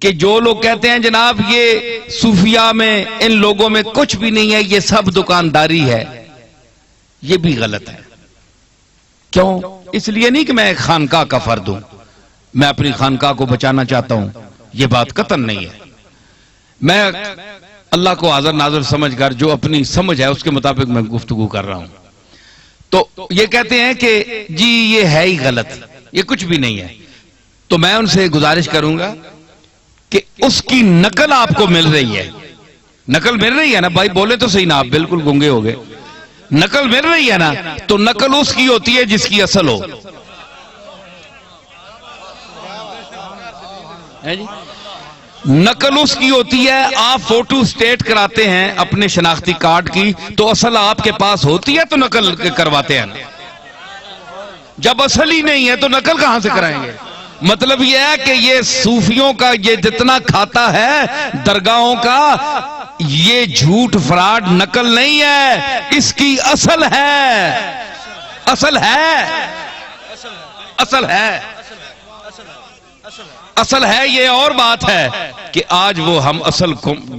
کہ جو لوگ کہتے ہیں جناب یہ صوفیاء میں ان لوگوں میں کچھ بھی نہیں ہے، یہ سب دکانداری ہے، یہ بھی غلط ہے۔ کیوں؟ اس لیے نہیں کہ میں ایک خانقاہ کا فرد ہوں، میں اپنی خانقاہ کو بچانا چاہتا ہوں، یہ بات قطعاً نہیں ہے۔ میں اللہ کو حاضر ناظر سمجھ کر جو اپنی سمجھ ہے اس کے مطابق میں گفتگو کر رہا ہوں۔ تو یہ کہتے ہیں کہ جی یہ ہے ہی غلط، یہ کچھ بھی نہیں ہے، تو میں ان سے گزارش کروں گا کہ اس کی نقل آپ کو مل رہی ہے، نقل مل رہی ہے نا بھائی؟ بولے تو صحیح نا، آپ بالکل گنگے ہو گئے۔ نقل مل رہی ہے نا؟ تو نقل اس کی ہوتی ہے جس کی اصل ہو۔ نقل اس کی ہوتی ہے، آپ فوٹو سٹیٹ کراتے ہیں اپنے شناختی کارڈ کی تو اصل آپ کے پاس ہوتی ہے تو نقل کرواتے ہیں نا۔ جب اصل ہی نہیں ہے تو نقل کہاں سے کرائیں گے؟ مطلب یہ ہے کہ یہ صوفیوں کا یہ جتنا کھاتا ہے درگاہوں کا، یہ جھوٹ فراڈ نقل نہیں ہے، اس کی اصل ہے، اصل ہے، اصل ہے، اصل ہے۔ یہ اور بات ہے کہ آج وہ ہم اصل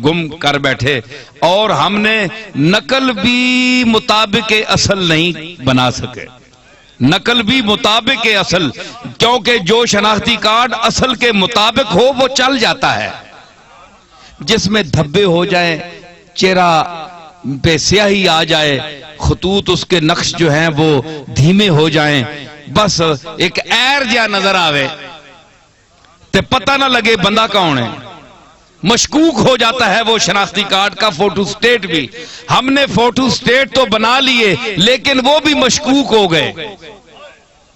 گم کر بیٹھے اور ہم نے نقل بھی مطابق اصل نہیں بنا سکے، نقل بھی مطابق اصل، کیونکہ جو شناختی کارڈ اصل کے مطابق ہو وہ چل جاتا ہے، جس میں دھبے ہو جائیں، چہرہ پہ سیاہی آ جائے، خطوط اس کے نقش جو ہیں وہ دھیمے ہو جائیں، بس ایک ایر جا نظر آوے تے پتہ نہ لگے بندہ کون ہے، مشکوک ہو جاتا ہے وہ شناختی کارڈ کا فوٹو سٹیٹ بھی۔ ہم نے فوٹو سٹیٹ تو بنا لیے لیکن وہ بھی مشکوک ہو گئے،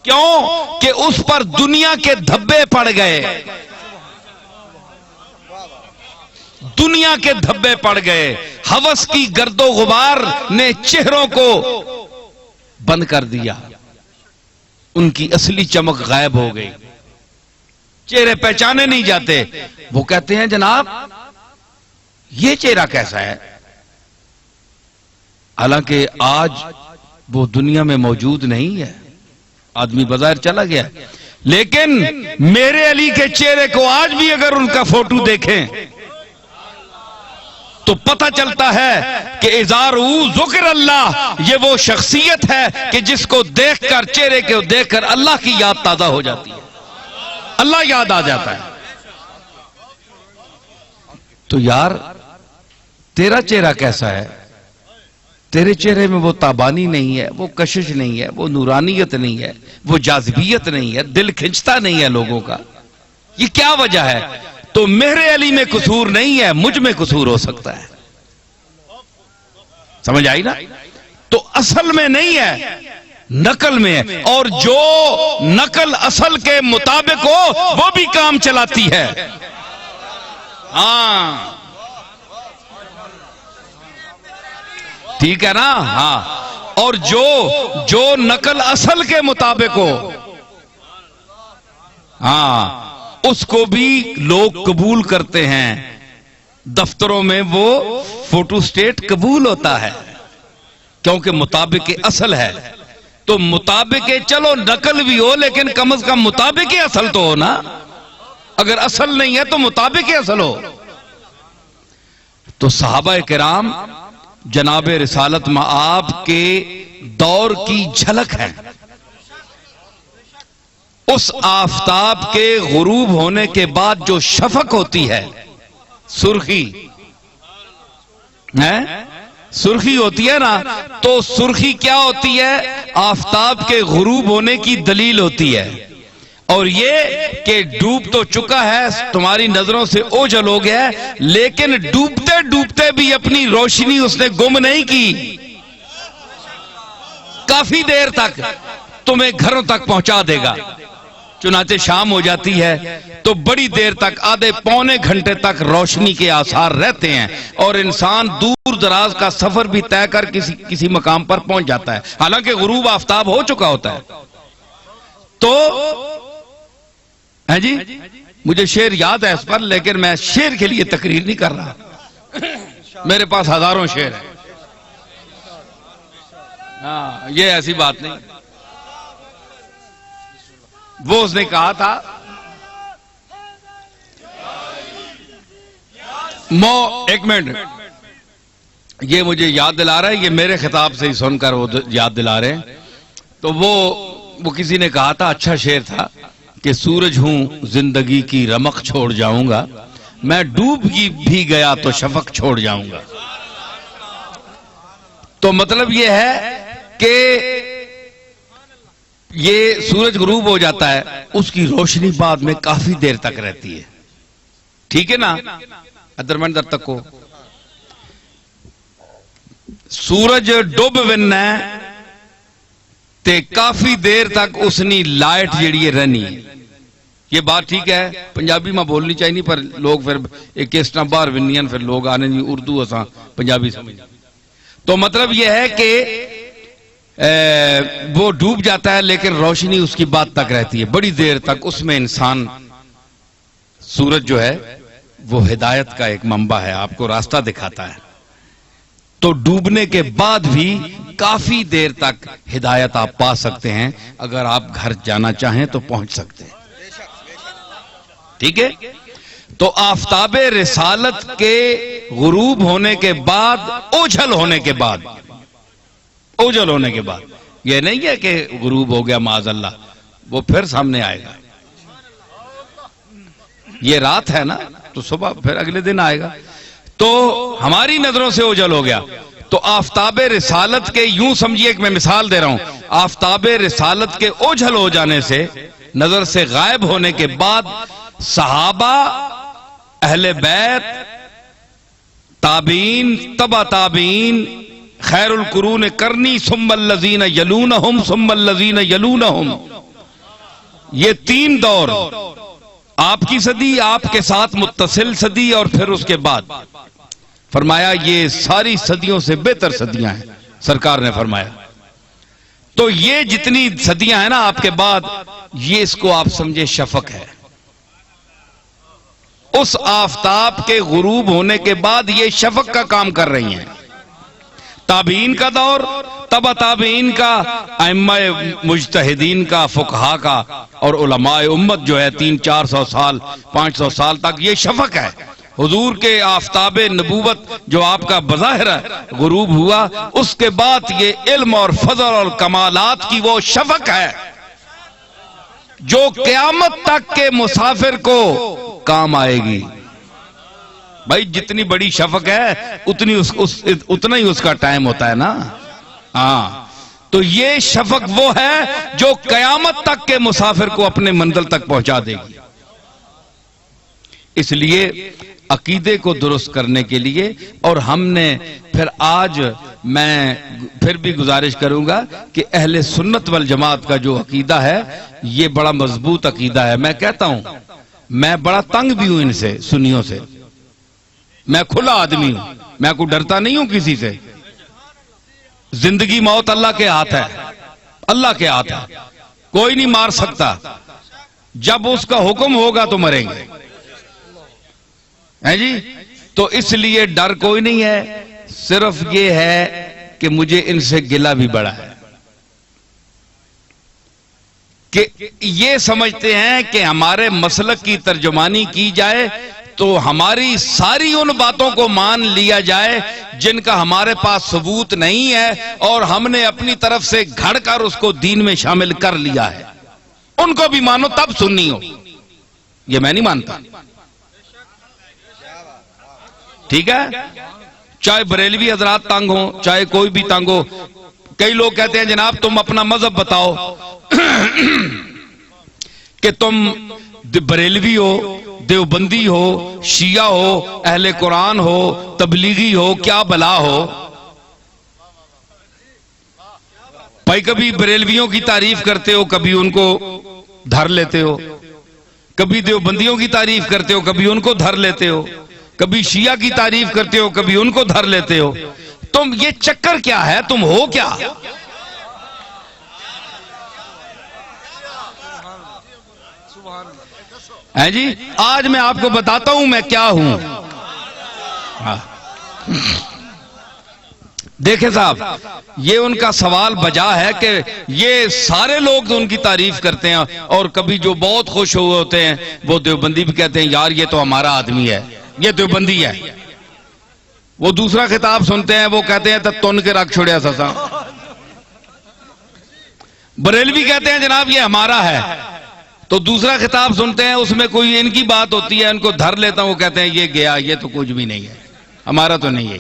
کیوں کہ اس پر دنیا کے دھبے پڑ گئے، دنیا کے دھبے پڑ گئے، ہوس کی گرد و غبار نے چہروں کو بند کر دیا، ان کی اصلی چمک غائب ہو گئی، چہرے پہچانے نہیں جاتے۔ وہ کہتے ہیں جناب یہ چہرہ کیسا ہے؟ حالانکہ آج وہ دنیا میں موجود نہیں ہے، آدمی بظاہر چلا گیا ہے، لیکن میرے علی کے چہرے کو آج بھی اگر ان کا فوٹو دیکھیں تو پتہ چلتا ہے کہ اذا ذکر اللہ، یہ وہ شخصیت ہے کہ جس کو دیکھ کر، چہرے کو دیکھ کر اللہ کی یاد تازہ ہو جاتی ہے، اللہ یاد آ جاتا ہے۔ تو یار تیرا چہرہ کیسا ہے؟ تیرے چہرے میں وہ تابانی نہیں ہے، وہ کشش نہیں ہے، وہ نورانیت نہیں ہے، وہ جاذبیت نہیں ہے، دل کھنچتا نہیں ہے لوگوں کا، یہ کیا وجہ ہے؟ تو میرے علی میں قصور نہیں ہے، مجھ میں قصور ہو سکتا ہے۔ سمجھ آئی نا؟ تو اصل میں نہیں ہے، نقل میں ہے، اور جو نقل اصل کے مطابق ہو وہ بھی کام چلاتی ہے۔ ہاں ٹھیک ہے نا؟ ہاں، اور جو نقل اصل کے مطابق ہو، ہاں، اس کو بھی لوگ قبول کرتے ہیں، دفتروں میں وہ فوٹو سٹیٹ قبول ہوتا ہے کیونکہ مطابق اصل ہے۔ تو مطابق چلو نقل بھی ہو لیکن کم از کم مطابق اصل تو ہو نا، اگر اصل نہیں ہے تو مطابق اصل ہو۔ تو صحابہ کرام جناب رسالت مآب کے دور کی جھلک ہے۔ اس آفتاب کے غروب ہونے کے بعد جو شفق ہوتی ہے، سرخی سرخی ہوتی ہے نا، تو سرخی کیا ہوتی ہے؟ آفتاب کے غروب ہونے کی دلیل ہوتی ہے، اور یہ کہ ڈوب تو چکا ہے، تمہاری نظروں سے اوجھل ہو گیا ہے، لیکن ڈوبتے ڈوبتے بھی اپنی روشنی اس نے گم نہیں کی، کافی دیر تک تمہیں گھروں تک پہنچا دے گا۔ چنانچہ شام ہو جاتی ہے تو بڑی دیر تک، آدھے پونے گھنٹے تک روشنی کے آثار رہتے ہیں، اور انسان دور دراز کا سفر بھی طے کر کسی مقام پر پہنچ جاتا ہے، حالانکہ غروب آفتاب ہو چکا ہوتا ہے۔ تو جی مجھے شعر یاد ہے اس پر، لیکن میں شعر کے لیے تقریر نہیں کر رہا، میرے پاس ہزاروں شعر ہیں، ہاں یہ ایسی بات نہیں۔ وہ اس نے کہا تھا، ایک منٹ، یہ مجھے یاد دلا رہا ہے، یہ میرے خطاب سے ہی سن کر وہ یاد دلا رہے ہیں۔ تو وہ کسی نے کہا تھا، اچھا شعر تھا کہ سورج ہوں زندگی کی رمق چھوڑ جاؤں گا، میں ڈوب بھی گیا تو شفق چھوڑ جاؤں گا۔ تو مطلب یہ ہے کہ یہ سورج غروب ہو جاتا ہے، اس کی روشنی بعد میں کافی دیر تک رہتی ہے، ٹھیک ہے نا؟ ادرمندر تک کو سورج ڈوب ونا تے کافی دیر تک اس نے لائٹ جیڑی ہے رہنی۔ یہ بات ٹھیک ہے، پنجابی میں بولنی چاہیے نہیں، پر لوگ پھر ایک اس طرح باہر ونیاں، پھر لوگ آنے نہیں اردو اساں پنجابی سمجھ۔ تو مطلب یہ ہے کہ وہ ڈوب جاتا ہے لیکن روشنی اس کی بات تک رہتی ہے بڑی دیر تک، اس میں انسان، سورج جو ہے وہ ہدایت کا ایک منبع ہے، آپ کو راستہ دکھاتا ہے۔ تو ڈوبنے کے بعد بھی کافی دیر تک ہدایت آپ پا سکتے ہیں، اگر آپ گھر جانا چاہیں تو پہنچ سکتے ہیں، ٹھیک ہے؟ تو آفتاب رسالت کے غروب ہونے کے بعد، اوجھل ہونے کے بعد، اوجھل ہونے کے بعد، یہ نہیں ہے کہ غروب ہو گیا معاذ اللہ، وہ پھر سامنے آئے گا، یہ رات ہے نا تو صبح پھر اگلے دن آئے گا۔ تو ہماری نظروں سے اوجھل ہو گیا، تو آفتاب رسالت کے، یوں سمجھیے کہ میں مثال دے رہا ہوں، آفتاب رسالت کے اوجھل ہو جانے سے، نظر سے غائب ہونے کے بعد، صحابہ، اہل بیت، تابعین، تبع تابعین، خیر القرون قرنی ثم الذین یلونہم ثم الذین یلونہم، یہ تین دور، آپ کی صدی، آپ کے ساتھ متصل صدی، اور پھر اس کے بعد فرمایا یہ ساری صدیوں سے بہتر صدیاں ہیں، سرکار نے فرمایا۔ تو یہ جتنی صدیاں ہیں نا آپ کے بعد، یہ اس کو آپ سمجھے شفق ہے، اس آفتاب کے غروب ہونے کے بعد یہ شفق کا کام کر رہی ہیں۔ تابعین کا دور، تبع تابعین کا، ائمہ مجتہدین کا، فقہا کا، اور علماء امت جو ہے 300-400 سال 500 سال تک یہ شفق ہے۔ حضور کے آفتاب نبوت جو آپ کا بظاہر غروب ہوا، اس کے بعد یہ علم اور فضل اور کمالات کی وہ شفق ہے جو قیامت تک کے مسافر کو کام آئے گی۔ بھائی جتنی بڑی شفق ہے اتنا ہی اس کا ٹائم ہوتا ہے نا۔ ہاں تو یہ شفق وہ ہے جو قیامت تک کے مسافر کو اپنے منزل تک پہنچا دے گی۔ اس لیے عقیدے کو درست کرنے کے لیے، اور ہم نے پھر آج میں پھر بھی گزارش کروں گا کہ اہل سنت والجماعت کا جو عقیدہ ہے یہ بڑا مضبوط عقیدہ ہے۔ میں کہتا ہوں میں بڑا تنگ بھی ہوں ان سے، سنیوں سے، میں کھلا آدمی ہوں، میں کوئی ڈرتا نہیں ہوں کسی سے۔ زندگی موت اللہ کے ہاتھ ہے، اللہ کے ہاتھ ہے، کوئی نہیں مار سکتا، جب اس کا حکم ہوگا تو مریں گے، ہے جی۔ تو اس لیے ڈر کوئی نہیں ہے، صرف یہ ہے کہ مجھے ان سے گلہ بھی بڑا ہے کہ یہ سمجھتے ہیں کہ ہمارے مسلک کی ترجمانی کی جائے تو ہماری ساری ان باتوں کو مان لیا جائے جن کا ہمارے پاس ثبوت نہیں ہے، اور ہم نے اپنی طرف سے گھڑ کر اس کو دین میں شامل کر لیا ہے۔ ان کو بھی مانو تب سنی ہو، یہ میں نہیں مانتا، ٹھیک ہے؟ چاہے بریلوی حضرات تنگ ہوں، چاہے کوئی بھی تنگ ہو۔ کئی لوگ کہتے ہیں جناب تم اپنا مذہب بتاؤ کہ تم بریلوی ہو، دیوبندی ہو، شیعہ ہو، اہل قرآن ہو، تبلیغی ہو، کیا بلا ہو۔ بھائی کبھی بریلویوں کی تعریف کرتے ہو، کبھی ان کو دھر لیتے ہو، کبھی دیوبندیوں کی تعریف کرتے ہو، کبھی ان کو دھر لیتے ہو، کبھی شیعہ کی تعریف کرتے ہو، کبھی ان کو دھر لیتے ہو۔ تم یہ چکر کیا ہے؟ تم ہو کیا؟ ہے جی، آج میں آپ کو بتاتا ہوں میں کیا ہوں۔ دیکھیں صاحب، یہ ان کا سوال بجا ہے کہ یہ سارے لوگ ان کی تعریف کرتے ہیں، اور کبھی جو بہت خوش ہوئے ہوتے ہیں وہ دیوبندی بھی کہتے ہیں یار یہ تو ہمارا آدمی ہے، یہ دیوبندی ہے۔ وہ دوسرا خطاب سنتے ہیں، وہ کہتے ہیں تن کے رکھ چھوڑیا سسا۔ بریلوی کہتے ہیں جناب یہ ہمارا ہے، تو دوسرا خطاب سنتے ہیں اس میں کوئی ان کی بات ہوتی ہے، ان کو دھر لیتا ہوں، وہ کہتے ہیں یہ گیا، یہ تو کچھ بھی نہیں ہے، ہمارا تو نہیں ہے۔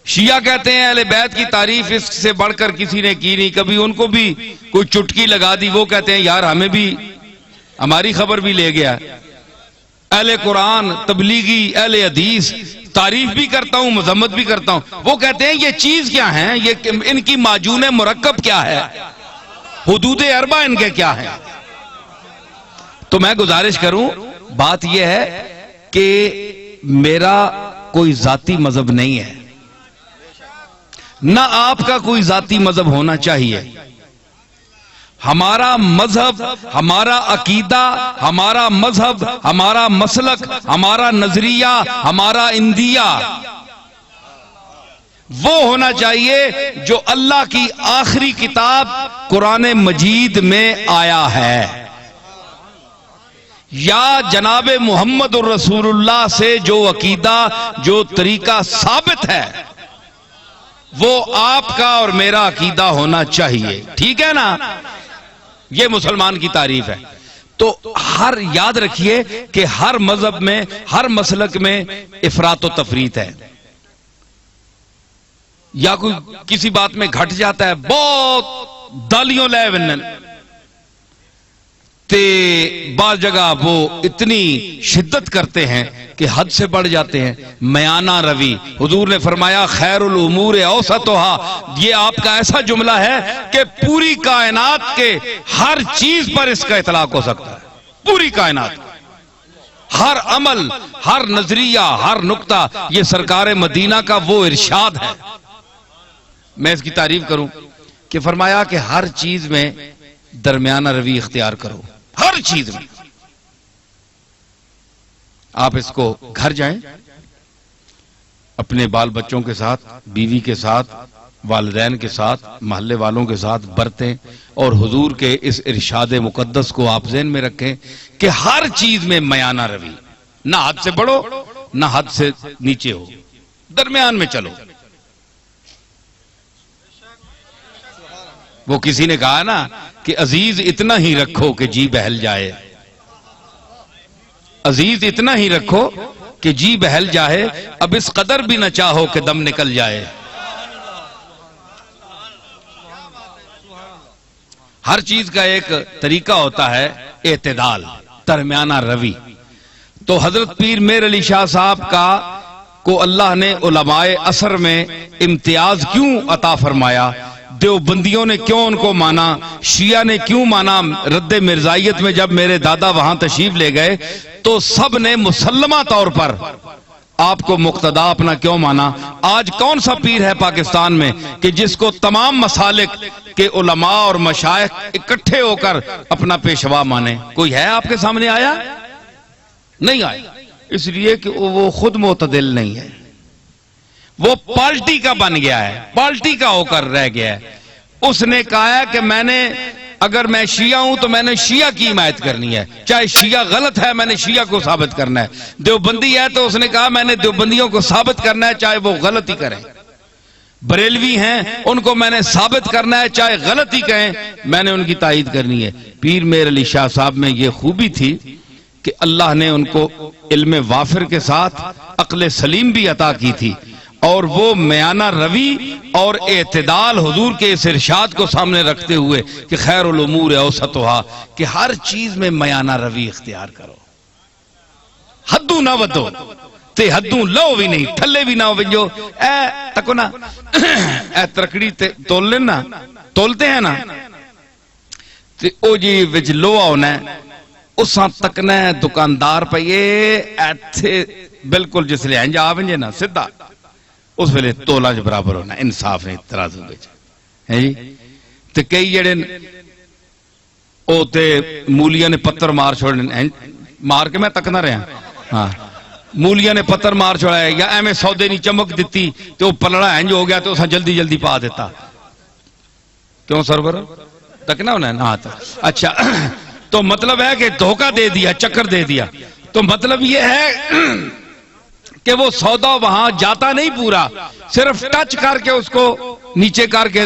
شیعہ کہتے ہیں اہل بیت کی تعریف اس سے بڑھ کر کسی نے کی نہیں، کبھی ان کو بھی کوئی چٹکی لگا دی، وہ کہتے ہیں یار ہمیں بھی ہماری خبر بھی لے گیا۔ اہل قرآن، تبلیغی، اہل حدیث تعریف بھی کرتا ہوں، مذمت بھی کرتا ہوں، وہ کہتے ہیں یہ چیز کیا ہے، یہ ان کی معجون مرکب کیا ہے، حدود اربع ان کے کیا ہیں۔ تو میں گزارش کروں، بات یہ ہے کہ میرا کوئی ذاتی مذہب نہیں ہے، نہ آپ کا کوئی ذاتی مذہب ہونا چاہیے۔ ہمارا مذہب، ہمارا عقیدہ، ہمارا مذہب، ہمارا مسلک، ہمارا نظریہ، ہمارا اندیہ وہ ہونا چاہیے جو اللہ کی آخری کتاب قرآن مجید میں آیا ہے، یا جناب محمد الرسول اللہ سے جو عقیدہ، جو طریقہ ثابت ہے وہ آپ کا اور میرا عقیدہ ہونا چاہیے، ٹھیک ہے نا؟ یہ مسلمان کی تعریف ہے۔ تو ہر یاد رکھیے کہ ہر مذہب میں، ہر مسلک میں افراط و تفریط ہے، یا کوئی کسی بات میں گھٹ جاتا ہے، بہت دالیوں لے ونن تے بعض جگہ وہ اتنی شدت کرتے ہیں کہ حد سے بڑھ جاتے ہیں۔ میانہ روی، حضور نے فرمایا خیر الامور اوسطھا، یہ آپ کا ایسا جملہ ہے کہ پوری کائنات کے ہر چیز پر اس کا اطلاق ہو سکتا ہے، پوری کائنات، ہر عمل، ہر نظریہ، ہر نقطہ، یہ سرکار مدینہ کا وہ ارشاد ہے۔ میں اس کی تعریف کروں کہ فرمایا کہ ہر چیز میں درمیانہ روی اختیار کرو، ہر چیز میں۔ آپ اس کو گھر جائیں، اپنے بال بچوں کے ساتھ، بیوی کے ساتھ، والدین کے ساتھ، محلے والوں کے ساتھ برتیں، اور حضور کے اس ارشاد مقدس کو آپ ذہن میں رکھیں کہ ہر چیز میں میانہ روی، نہ حد سے بڑھو نہ حد سے نیچے ہو، درمیان میں چلو۔ وہ کسی نے کہا نا کہ عزیز اتنا ہی رکھو کہ جی بہل جائے، عزیز اتنا ہی رکھو کہ جی بہل جائے، اب اس قدر بھی نہ چاہو کہ دم نکل جائے۔ ہر چیز کا ایک طریقہ ہوتا ہے، اعتدال، درمیانہ روی۔ تو حضرت پیر میر علی شاہ صاحب کو اللہ نے علماء عصر میں امتیاز کیوں عطا فرمایا؟ دیوبندیوں نے کیوں ان کو مانا؟ شیعہ نے کیوں مانا؟ رد مرزائیت میں جب میرے دادا وہاں تشریف لے گئے تو سب نے مسلمہ طور پر آپ کو مقتدا اپنا کیوں مانا؟ آج کون سا پیر ہے پاکستان میں کہ جس کو تمام مسالک کے علماء اور مشائخ اکٹھے ہو کر اپنا پیشوا مانے؟ کوئی ہے آپ کے سامنے آیا؟ نہیں آیا، اس لیے کہ وہ خود معتدل نہیں ہے، وہ پارٹی کا بن گیا ہے، پارٹی کا ہو کر رہ گیا ہے۔ اس نے کہا ہے کہ اگر میں شیعہ ہوں تو میں نے شیعہ کی حمایت کرنی ہے، چاہے شیعہ غلط ہے میں نے شیعہ کو ثابت کرنا ہے، دیوبندی ہے تو اس نے کہا میں نے دیوبندیوں کو ثابت کرنا ہے چاہے وہ غلط ہی کریں، بریلوی ہیں ان کو میں نے ثابت کرنا ہے چاہے غلط ہی کہیں، میں نے ان کی تائید کرنی ہے۔ پیر میر علی شاہ صاحب میں یہ خوبی تھی کہ اللہ نے ان کو علم وافر کے ساتھ عقل سلیم بھی عطا کی تھی، اور وہ میانہ روی اور اعتدال حضور کے اس ارشاد کو سامنے رکھتے ہوئے کہ خیر الامور اوسطھا، کہ ہر چیز میں میانہ روی اختیار کرو، حدوں نہ ودو تے حدوں لو بھی نہیں، تھلے بھی نہ ہو جو اے تکو نا اے ترکڑی تول لینا، تولتے ہیں نا تے او جی وچ لوہا ہونا ہے، اساں تکنا ہے دکاندار پہ یہ ایتھے بالکل جس لئے انجا آونجے نا سدھا اس ویلے تولا جو برابر ہونا، انصاف ہے ترازو بیچ ہے جی۔ تے کئی جڑے او تے مولیاں نے پتر مار چھوڑنے، مار کے میں تکنا رہا ہاں، مولیاں نے پتر مار چھوڑا ہے یا ایمیں سودے نہیں چمک دیتی تو پلڑا انج ہو گیا تو اساں جلدی جلدی پا دیتا، کیوں سرور تکنا ہونا ہے نا؟ اچھا تو مطلب ہے کہ دھوکہ دے دیا، چکر دے دیا، تو مطلب یہ ہے کہ وہ سودا وہاں جاتا نہیں پورا، صرف ٹچ کر کے اس کو نیچے کر کے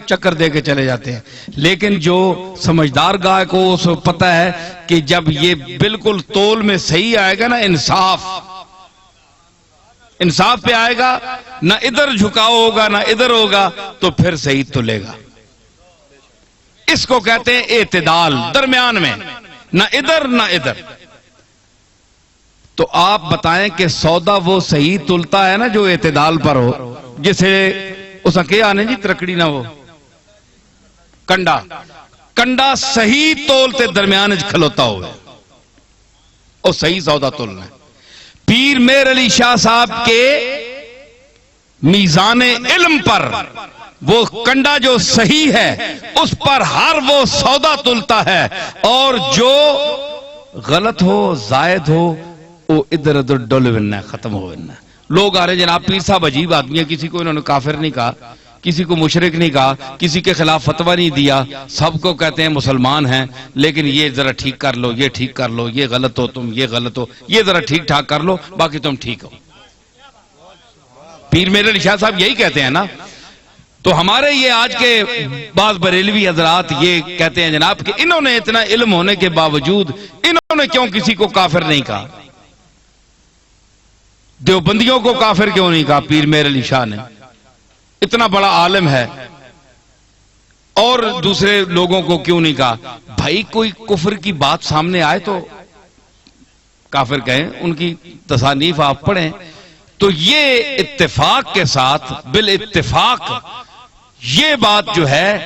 چکر دے کے چلے جاتے ہیں۔ لیکن جو سمجھدار گاہ کو اس کو پتہ ہے کہ جب یہ بالکل تول میں صحیح آئے گا نا، انصاف پہ آئے گا، نہ ادھر جھکاؤ ہوگا نہ ادھر ہوگا، تو پھر صحیح تلے گا۔ اس کو کہتے ہیں اعتدال، درمیان میں، نہ ادھر نہ ادھر۔ تو آپ بتائیں کہ سودا وہ صحیح تلتا ہے نا جو اعتدال پر ہو، جسے اس کے آنے جی ترکڑی نہ ہو، کنڈا صحیح تولتے درمیان کھلوتا ہوئے اور صحیح سودا تولنا ہے۔ پیر میر علی شاہ صاحب کے میزان علم پر وہ کنڈا جو صحیح ہے اس پر ہر وہ سودا تلتا ہے، اور جو غلط ہو زائد ہو وہ ادھر ادھر ڈول بننا ہے، ختم ہو بننا ہے۔ لوگ آ رہے جناب پیر صاحب عجیب آدمی ہے، کسی کو انہوں نے کافر نہیں کہا، کسی کو مشرک نہیں کہا، کسی کے خلاف فتویٰ نہیں دیا، سب کو کہتے ہیں مسلمان ہیں، لیکن یہ ذرا ٹھیک کر لو، یہ ٹھیک کر لو، یہ غلط ہو تم، یہ غلط ہو، یہ ذرا ٹھیک ٹھاک کر لو، باقی تم ٹھیک ہو۔ پیر میر علی شاہ صاحب یہی کہتے ہیں نا۔ تو ہمارے یہ آج کے بعض بریلوی حضرات یہ کہتے ہیں جناب کہ انہوں نے اتنا علم ہونے کے باوجود انہوں نے کیوں کسی کو کافر نہیں کہا؟ دیوبندیوں کو کافر کیوں نہیں کہا پیر میر علی شاہ نے؟ اتنا بڑا عالم ہے، اور دوسرے لوگوں کو کیوں نہیں کہا؟ بھائی کوئی کفر کی بات سامنے آئے تو کافر کہیں، ان کی تصانیف آپ پڑھیں تو یہ اتفاق کے ساتھ بالاتفاق یہ بات جو ہے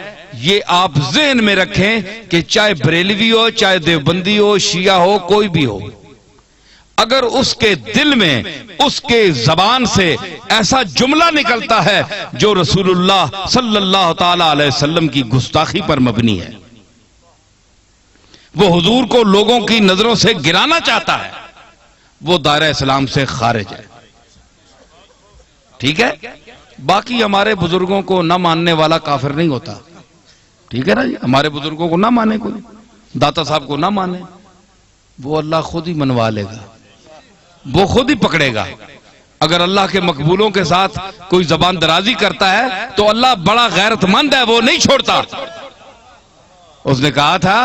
یہ آپ ذہن میں رکھیں کہ چاہے بریلوی ہو، چاہے دیوبندی ہو، شیعہ ہو، کوئی بھی ہو، اگر اس کے دل میں اس کے زبان سے ایسا جملہ نکلتا ہے جو رسول اللہ صلی اللہ تعالی علیہ وسلم کی گستاخی پر مبنی ہے، وہ حضور کو لوگوں کی نظروں سے گرانا چاہتا ہے، وہ دائرہ اسلام سے خارج ہے۔ ٹھیک ہے؟ باقی ہمارے بزرگوں کو نہ ماننے والا کافر نہیں ہوتا، ٹھیک ہے نا جی؟ ہمارے بزرگوں کو نہ مانے، کوئی داتا صاحب کو نہ مانے، وہ اللہ خود ہی منوا لے گا، وہ خود ہی پکڑے گا۔ اگر اللہ کے مقبولوں کے ساتھ کوئی زبان درازی کرتا ہے تو اللہ بڑا غیرت مند ہے، وہ نہیں چھوڑتا۔ اس نے کہا تھا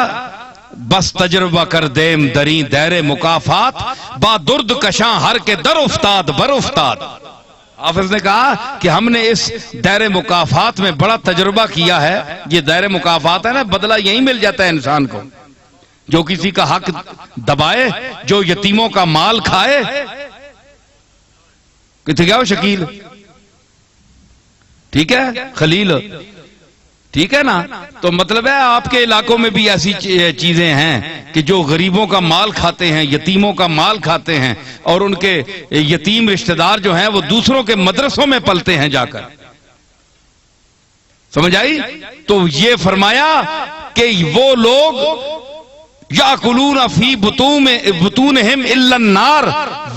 بس تجربہ کر دیم دری دیر مکافات، با درد کشاں ہر کے در افتاد بر افتاد۔ حافظ نے کہا کہ ہم نے اس دیر مکافات میں بڑا تجربہ کیا ہے۔ یہ دیر مکافات ہے نا، بدلہ یہی مل جاتا ہے انسان کو، جو کسی کا حق دبائے، جو یتیموں کا مال کھائے۔ کتنے گیا وہ شکیل، ٹھیک ہے، خلیل، ٹھیک ہے نا؟ تو مطلب ہے آپ کے علاقوں میں بھی ایسی چیزیں ہیں کہ جو غریبوں کا مال کھاتے ہیں، یتیموں کا مال کھاتے ہیں، اور ان کے یتیم رشتہ دار جو ہیں وہ دوسروں کے مدرسوں میں پلتے ہیں جا کر۔ سمجھ آئی؟ تو یہ فرمایا کہ وہ لوگ یاکلون فی بطونہم الا النار،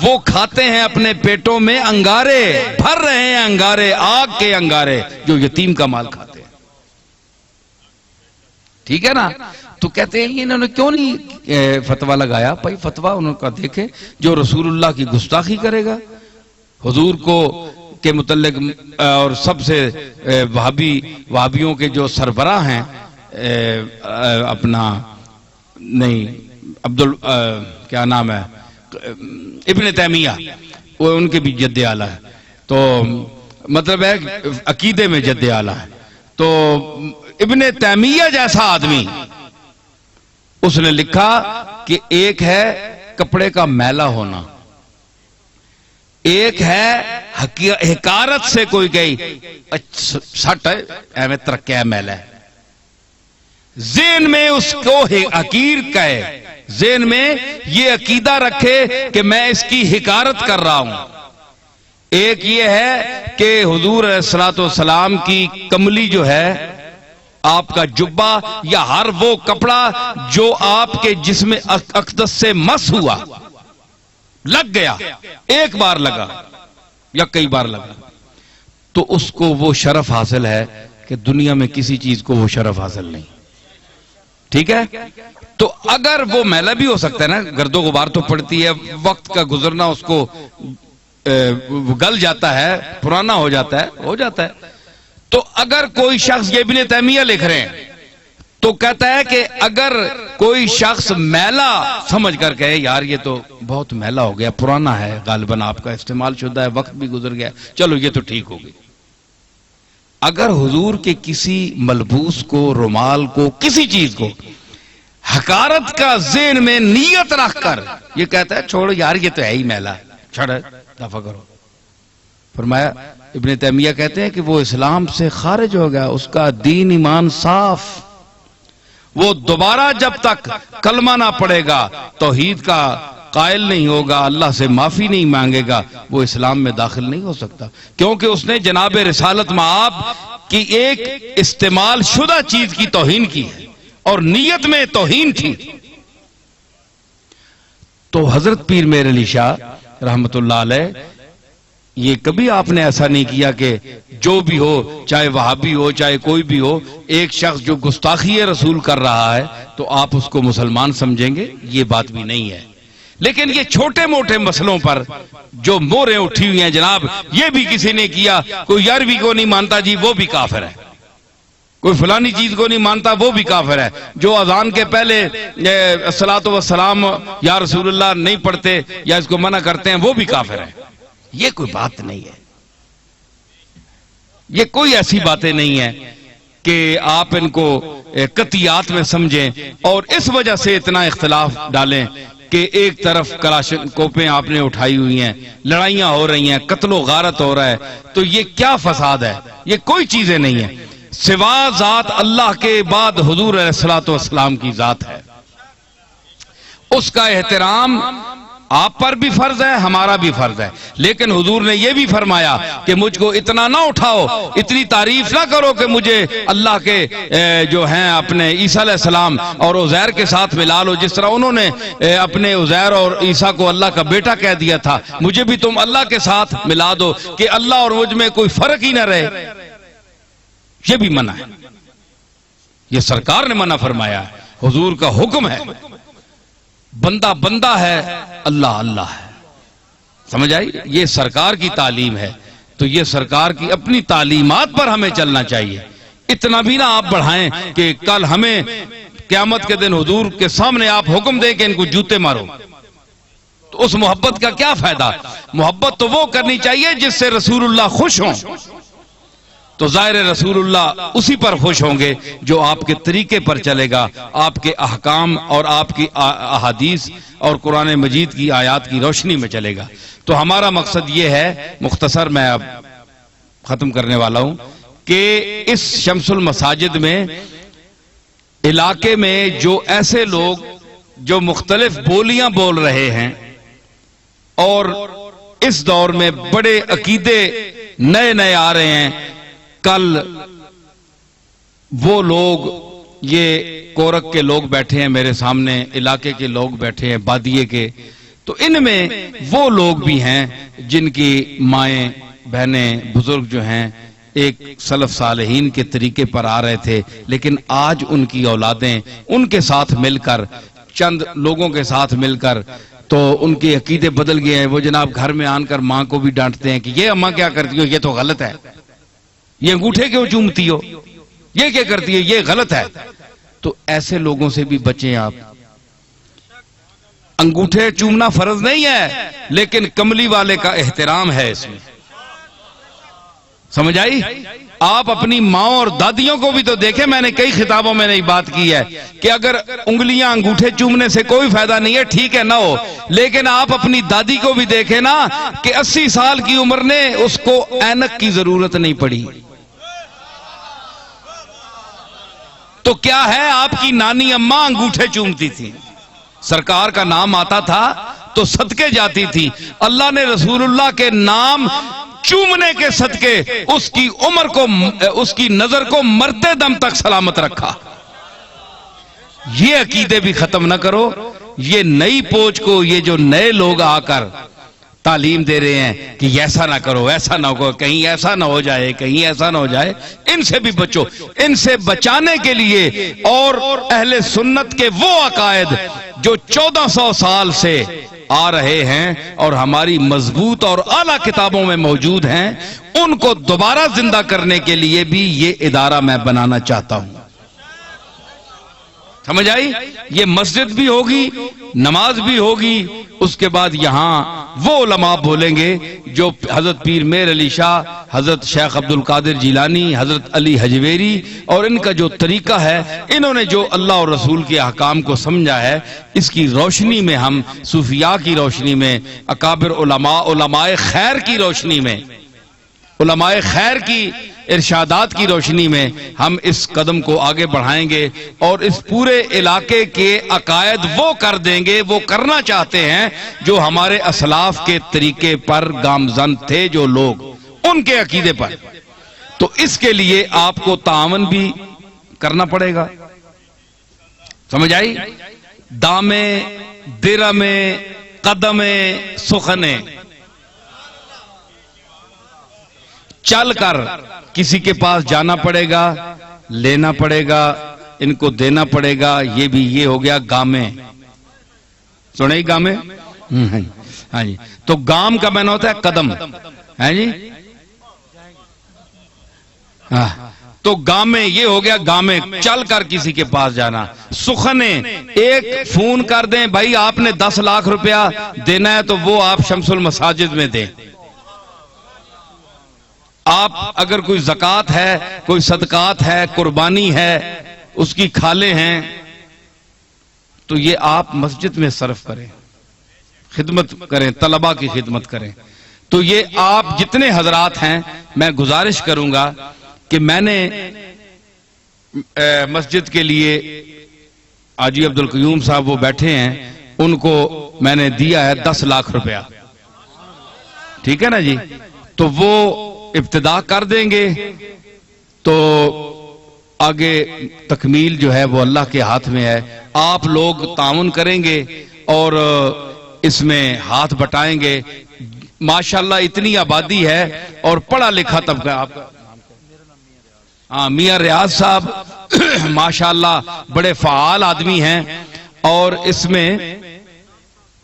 وہ کھاتے ہیں اپنے پیٹوں میں انگارے، بھر رہے ہیں انگارے، آگ کے انگارے، جو یتیم کا مال کھاتے ہیں، ٹھیک ہے نا؟ تو کہتے ہیں انہوں نے کیوں نہیں فتویٰ لگایا؟ بھائی فتویٰ انہوں کا دیکھے، جو رسول اللہ کی گستاخی کرے گا، حضور کو کے متعلق، اور سب سے وہابیوں کے جو سربراہ ہیں، اپنا نہیں کیا نام ہے، ابن تیمیہ، وہ ان کے بھی جد اعلیٰ ہے، تو مطلب ہے عقیدے میں جد اعلیٰ ہے۔ تو ابن تیمیہ جیسا آدمی، اس نے لکھا کہ ایک ہے کپڑے کا میلا ہونا، ایک ہے حکارت سے کوئی گئی سٹ ہے ایویں ترکیا میلا ہے، ذہن میں اس کو حقیر کہے، ذہن میں یہ عقیدہ رکھے کہ میں اس کی حکارت کر رہا ہوں۔ ایک یہ ہے کہ حضور علیہ الصلوۃ والسلام کی کملی جو ہے، آپ کا جبہ یا ہر وہ کپڑا جو آپ کے جسم اقدس سے مس ہوا، لگ گیا، ایک بار لگا یا کئی بار لگا، تو اس کو وہ شرف حاصل ہے کہ دنیا میں کسی چیز کو وہ شرف حاصل نہیں، ٹھیک ہے؟ تو اگر وہ میلا بھی ہو سکتا ہے نا، گرد و غبار تو پڑتی ہے، وقت کا گزرنا اس کو گل جاتا ہے، پرانا ہو جاتا ہے، تو اگر کوئی شخص، یہ ابن تیمیہ لکھ رہے ہیں، تو کہتا ہے کہ اگر کوئی شخص میلا سمجھ کر کہے یار یہ تو بہت میلا ہو گیا، پرانا ہے، غالباً آپ کا استعمال شدہ ہے، وقت بھی گزر گیا، چلو یہ تو ٹھیک ہوگی۔ اگر حضور کے کسی ملبوس کو، رومال کو، کسی چیز کو حقارت کا ذہن میں نیت رکھ کر یہ کہتا ہے چھوڑو یار یہ تو ہے ہی میلا، چھڑ دفع کرو، فرمایا ابن تیمیہ کہتے ہیں کہ وہ اسلام سے خارج ہو گیا، اس کا دین ایمان صاف، وہ دوبارہ جب تک کلمہ نہ پڑھے گا، توحید کا قائل نہیں ہوگا، اللہ سے معافی نہیں مانگے گا، وہ اسلام میں داخل نہیں ہو سکتا، کیونکہ اس نے جناب رسالت مآب کی ایک استعمال شدہ چیز کی توہین کی ہے، اور نیت میں توہین تھی۔ تو حضرت پیر میر علی شاہ رحمت اللہ علیہ، یہ کبھی آپ نے ایسا نہیں کیا کہ جو بھی ہو، چاہے وہابی ہو چاہے کوئی بھی ہو، ایک شخص جو گستاخی رسول کر رہا ہے تو آپ اس کو مسلمان سمجھیں گے، یہ بات بھی نہیں ہے۔ لیکن یہ چھوٹے موٹے مسئلوں پر جو موریں اٹھی ہوئی ہیں جناب، یہ بھی کسی نے کیا، کوئی 11ویں کو نہیں مانتا جی وہ بھی کافر ہے، کوئی فلانی چیز کو نہیں مانتا وہ بھی کافر ہے، جو اذان کے پہلے الصلاۃ والسلام یا رسول اللہ نہیں پڑھتے یا اس کو منع کرتے ہیں وہ بھی کافر ہے۔ یہ کوئی بات نہیں ہے، یہ کوئی ایسی باتیں نہیں ہیں کہ آپ ان کو قطعیات میں سمجھیں اور اس وجہ سے اتنا اختلاف ڈالیں کہ ایک طرف کلاشنکوفیں آپ نے اٹھائی ہوئی ہیں، لڑائیاں ہو رہی ہیں، قتل و غارت ہو رہا ہے، تو یہ کیا فساد ہے؟ یہ کوئی چیزیں نہیں ہیں، سوا ذات اللہ کے بعد حضور علیہ الصلوۃ والسلام کی ذات ہے، اس کا احترام آپ پر بھی فرض ہے، ہمارا بھی فرض ہے، لیکن حضور نے یہ بھی فرمایا کہ مجھ کو اتنا نہ اٹھاؤ، اتنی تعریف نہ کرو کہ مجھے اللہ کے جو ہیں اپنے عیسیٰ علیہ السلام اور عزیر کے ساتھ ملا لو، جس طرح انہوں نے اپنے عزیر اور عیسیٰ کو اللہ کا بیٹا کہہ دیا تھا، مجھے بھی تم اللہ کے ساتھ ملا دو کہ اللہ اور مجھ میں کوئی فرق ہی نہ رہے۔ یہ بھی منع ہے، یہ سرکار نے منع فرمایا ہے، حضور کا حکم ہے۔ بندہ بندہ ہے، اللہ اللہ ہے، سمجھ آئی؟ یہ سرکار کی تعلیم ہے، تو یہ سرکار کی اپنی تعلیمات پر ہمیں چلنا چاہیے۔ اتنا بھی نہ آپ بڑھائیں کہ کل ہمیں قیامت کے دن حضور کے سامنے آپ حکم دیں کہ ان کو جوتے مارو، تو اس محبت کا کیا فائدہ؟ محبت تو وہ کرنی چاہیے جس سے رسول اللہ خوش ہوں، تو ظاہر رسول اللہ اسی پر خوش ہوں گے جو آپ کے طریقے پر چلے گا، آپ کے احکام اور آپ کی احادیث اور قرآن مجید کی آیات کی روشنی میں چلے گا۔ تو ہمارا مقصد یہ ہے، مختصر میں اب ختم کرنے والا ہوں، کہ اس شمس المساجد میں علاقے میں جو ایسے لوگ جو مختلف بولیاں بول رہے ہیں اور اس دور میں بڑے عقیدے نئے نئے آ رہے ہیں، کل وہ لوگ، یہ کورک کے لوگ بیٹھے ہیں میرے سامنے، علاقے کے لوگ بیٹھے ہیں بادیے کے، تو ان میں وہ لوگ بھی ہیں جن کی مائیں بہنیں بزرگ جو ہیں ایک سلف صالحین کے طریقے پر آ رہے تھے، لیکن آج ان کی اولادیں ان کے ساتھ مل کر، چند لوگوں کے ساتھ مل کر، تو ان کے عقیدے بدل گئے ہیں۔ وہ جناب گھر میں آن کر ماں کو بھی ڈانٹتے ہیں کہ یہ اماں کیا کرتی ہو، یہ تو غلط ہے، یہ انگوٹھے کیوں چومتی ہو، یہ کیا کرتی ہے، یہ غلط ہے۔ تو ایسے لوگوں سے بھی بچیں آپ۔ انگوٹھے چومنا فرض نہیں ہے، لیکن کملی والے کا احترام ہے اس میں، سمجھ آئی؟ آپ اپنی ماں اور دادیوں کو بھی تو دیکھیں، میں نے کئی خطابوں میں نے بات کی ہے کہ اگر انگلیاں انگوٹھے چومنے سے کوئی فائدہ نہیں ہے، ٹھیک ہے نہ ہو، لیکن آپ اپنی دادی کو بھی دیکھیں نا کہ 80 سال کی عمر نے اس کو اینک کی ضرورت نہیں پڑی، تو کیا ہے، آپ کی نانی اماں انگوٹھے چومتی تھی، سرکار کا نام آتا تھا تو صدقے جاتی تھی، اللہ نے رسول اللہ کے نام چومنے کے صدقے اس کی عمر کو، اس کی نظر کو مرتے دم تک سلامت رکھا۔ یہ عقیدے بھی ختم نہ کرو، یہ نئی پوچھ کو یہ جو نئے لوگ آ کر تعلیم دے رہے ہیں کہ ایسا نہ کرو، ایسا نہ ہو، کہیں ایسا نہ ہو جائے، کہیں ایسا نہ ہو جائے، ان سے بھی بچو۔ ان سے بچانے کے لیے اور اہل سنت کے وہ عقائد جو 1400 سال سے آ رہے ہیں اور ہماری مضبوط اور اعلیٰ کتابوں میں موجود ہیں، ان کو دوبارہ زندہ کرنے کے لیے بھی یہ ادارہ میں بنانا چاہتا ہوں، سمجھ آئی؟ یہ مسجد بھی ہوگی، نماز بھی ہوگی، اس کے بعد یہاں وہ علماء بولیں گے جو حضرت پیر میر علی شاہ، حضرت شیخ عبد القادر جیلانی، حضرت علی حجویری، اور ان کا جو طریقہ ہے، انہوں نے جو اللہ اور رسول کے احکام کو سمجھا ہے، اس کی روشنی میں ہم صوفیاء کی روشنی میں، اکابر علماء، علماء خیر کی روشنی میں، علماء خیر کی ارشادات کی روشنی میں ہم اس قدم کو آگے بڑھائیں گے، اور اس پورے علاقے کے عقائد وہ کر دیں گے، وہ کرنا چاہتے ہیں جو ہمارے اسلاف کے طریقے پر گامزن تھے، جو لوگ ان کے عقیدے پر۔ تو اس کے لیے آپ کو تعاون بھی کرنا پڑے گا، سمجھ آئی؟ دامے، درمے، قدمے، سخنے، چل کر کسی کے پاس جانا پڑے گا، لینا پڑے گا، ان کو دینا پڑے گا، یہ بھی یہ ہو گیا گامے، سنیں گامے؟ ہاں جی، تو گام کا معنی ہوتا ہے قدم، ہے جی، ہاں، تو گامے یہ ہو گیا، گامے چل کر کسی کے پاس جانا۔ سخنے، ایک فون کر دیں بھائی آپ نے 10 لاکھ روپیہ دینا ہے تو وہ آپ شمس المساجد میں دیں۔ آپ اگر کوئی زکوٰۃ ہے، کوئی صدقات ہے، قربانی ہے، اس کی کھالیں ہیں، تو یہ آپ مسجد میں صرف کریں، خدمت کریں، طلباء کی خدمت کریں۔ تو یہ آپ جتنے حضرات ہیں، میں گزارش کروں گا کہ میں نے مسجد کے لیے حاجی عبد القیوم صاحب وہ بیٹھے ہیں، ان کو میں نے دیا ہے 10 لاکھ روپیہ، ٹھیک ہے نا جی؟ تو وہ ابتدا کر دیں گے تو آگے تکمیل جو ہے وہ اللہ کے ہاتھ میں ہے. آپ لوگ تعاون کریں گے اور اس میں ہاتھ بٹائیں گے. ماشاءاللہ اتنی آبادی ہے اور پڑھا لکھا طبقہ. آپ کا ہاں میاں ریاض صاحب ماشاءاللہ بڑے فعال آدمی ہیں، اور اس میں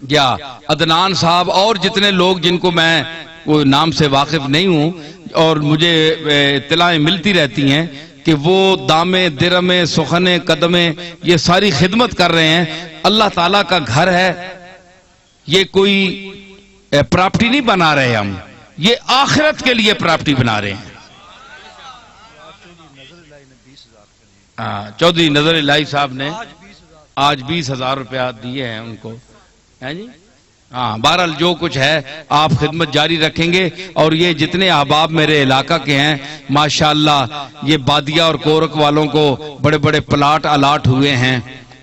یا عدنان صاحب اور جتنے لوگ جن کو میں وہ نام سے واقف نہیں ہوں اور مجھے اطلاعیں ملتی رہتی ہیں کہ وہ دامے درمے سخنے قدمے یہ ساری خدمت کر رہے ہیں. اللہ تعالیٰ کا گھر ہے، یہ کوئی پراپرٹی نہیں بنا رہے ہم، یہ آخرت کے لیے پراپرٹی بنا رہے ہیں. چودھری نظر الہی صاحب نے آج 20,000 روپیہ دیے ہیں ان کو، ہے جی؟ ہاں بہرحال جو کچھ ہے آپ خدمت جاری رکھیں گے. اور یہ جتنے احباب میرے علاقہ کے ہیں ماشاءاللہ یہ بادیہ اور کورک والوں کو بڑے بڑے پلاٹ الاٹ ہوئے ہیں،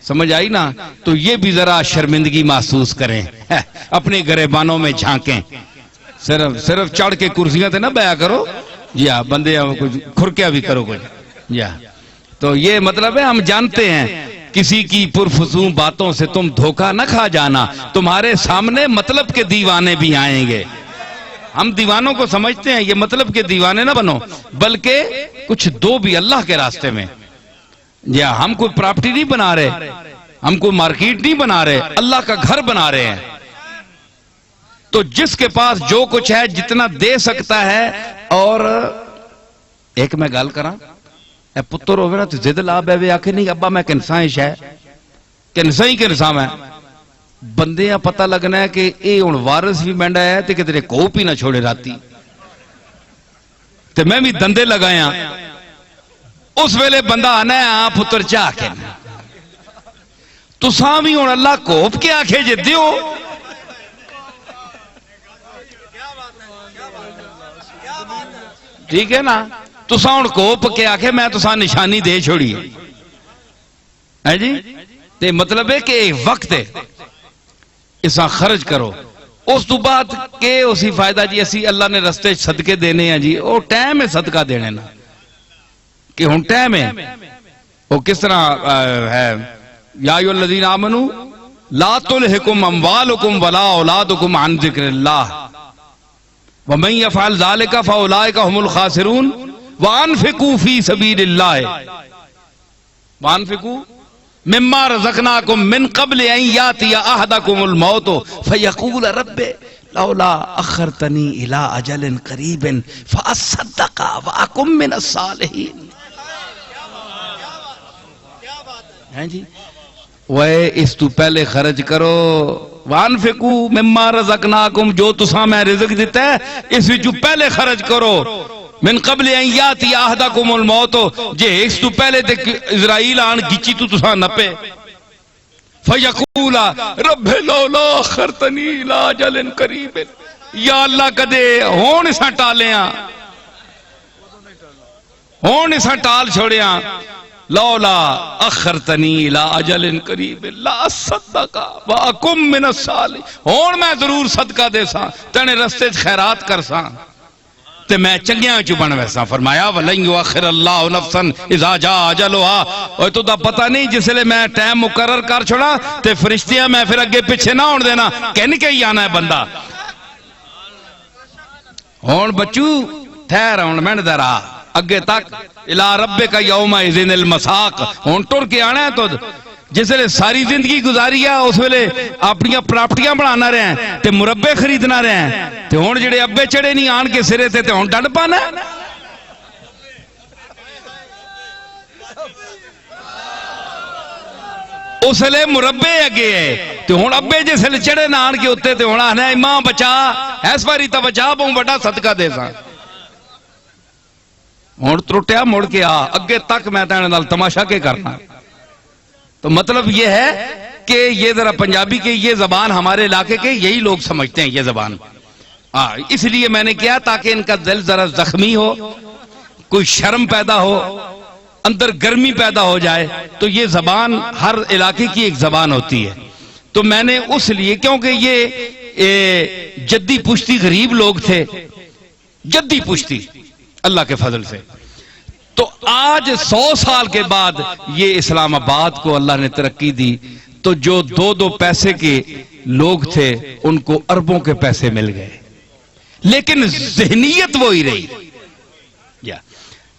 سمجھ آئی نا؟ تو یہ بھی ذرا شرمندگی محسوس کریں، اپنے گریبانوں میں جھانکیں. صرف چڑھ کے کرسیاں تے نہ بیعا کرو جی ہاں، بندے کچھ کھرکیا بھی کرو کچھ جی ہاں. تو یہ مطلب ہے ہم جانتے ہیں کسی کی پرفضول باتوں سے تم دھوکہ نہ کھا جانا، تمہارے سامنے مطلب کے دیوانے بھی آئیں گے. ہم دیوانوں کو سمجھتے ہیں، یہ مطلب کے دیوانے نہ بنو، بلکہ کچھ دو بھی اللہ کے راستے میں. یا ہم کوئی پراپرٹی نہیں بنا رہے، ہم کوئی مارکیٹ نہیں بنا رہے، اللہ کا گھر بنا رہے ہیں. تو جس کے پاس جو کچھ ہے جتنا دے سکتا ہے. اور ایک میں گال کراں، اے پتر ہوئے نا تو زد لا بے آکھے نہیں ابا میں کنسائیں شاہ کنساں میں بندیاں پتہ لگنا ہے کہ اے ان وارث بھی مینڈا ہے تے کہ تیرے کوپ ہی نہ چھوڑے راتی تے میں بھی دندے لگایا. اس ویلے بندہ آنا ہے ہاں پتر چاہ کے تو سامی ان اللہ کوپ کے آکھے جے دیو. ٹھیک ہے نا؟ تو ساؤن کوپ کے آکھے میں تو ساں نشانی دے چھوڑی ہے جی. تے مطلب ہے کہ وقت ہے اسا خرچ کرو. اس تو بعد کہ اسی فائدہ جی اسی اللہ نے رستے صدقے دینے ہیں جی، او ٹائم ہے صدقہ دینے نا کہ ہن ٹائم ہے. وہ کس طرح ہے یا ایھا الذین آمنوا لا تلھکم اموالکم ولا اولادکم عن ذکر اللہ ومن یفعل ذلک فاولئک هم الخاسرون وانفقوا فی سبیل اللہ وانفقوا مما رزقناکم من قبل ان یاتی احدکم الموت فیقول رب لولا اخرتنی الی اجل قریب فاصدق واکن من الصالحین. ہیں جی وہ اس تو پہلے خرچ کرو. وانفقوا مما رزقناکم جو تساں میں رزق دیتا ہے اس وچوں پہلے خرچ کرو. من قبل ان یاتی احدکم الموت جے اس تو پہلے تے اسرائیل آن گچی تو تساں نپے فیقول رب لولا اخرتنی الی اجل قریب یا اللہ کدے ہون اساں ٹالیاں ہون اساں ٹال چھوڑیاں لولا اخرتنی الی اجل قریب لا اصدق واکن من الصالحین. ہون میں ضرور صدقہ دے ساں تنے رستے خیرات کر ساں تے میں چنگیاں چو بن ویسا. فرمایا وَلَن يُؤَخِّرَ اللَّهُ نَفْسًا اِذَا جَاءَ أَجَلُهَا. اور تو دا پتہ نہیں جس لئے میں ٹائم مقرر کر چھوڑا تے فرشتیاں میں پھر اگے پیچھے نہ ہون دینا کہنے کے ہی آنا ہے بندہ. ہون بچو ٹھہر ہون میں نے رہا اگے تک الى ربک یومئذ المساق. ہون ٹر کے آنا ہے تو جس لئے ساری زندگی گزاری ہے اس ویلے اپنی پراپرٹیاں بنانا رہے ہیں تے مربے خریدنا رہے ہیں تے ہون جڑے ابے چڑے نہیں آن کے سرے تے ہون ڈنڈ پانا ہے. اس لئے مربے اگے ہے تے ہون ابے جس لئے چڑے نہ آن کے ہوتے تے ہون آنا ہے ماں بچا ایس باری تا بچا بہوں بڑا صدقہ دے ساں. ہون ترٹیا مڑ کے آ اگے تک میں تینے نال تماشا کے کرنا. تو مطلب یہ ہے کہ یہ ذرا پنجابی کے یہ زبان ہمارے علاقے کے یہی لوگ سمجھتے ہیں یہ زبان. اس لیے میں نے کیا تاکہ ان کا دل ذرا زخمی ہو، کوئی شرم پیدا ہو، اندر گرمی پیدا ہو جائے. تو یہ زبان ہر علاقے کی ایک زبان ہوتی ہے. تو میں نے اس لیے، کیونکہ یہ جدی پشتی غریب لوگ تھے، جدی پشتی اللہ کے فضل سے، تو آج 100 سال کے بعد یہ اسلام آباد کو اللہ نے ترقی دی، تو جو 2 پیسے کے لوگ تھے ان کو اربوں کے پیسے مل گئے، لیکن ذہنیت وہی رہی۔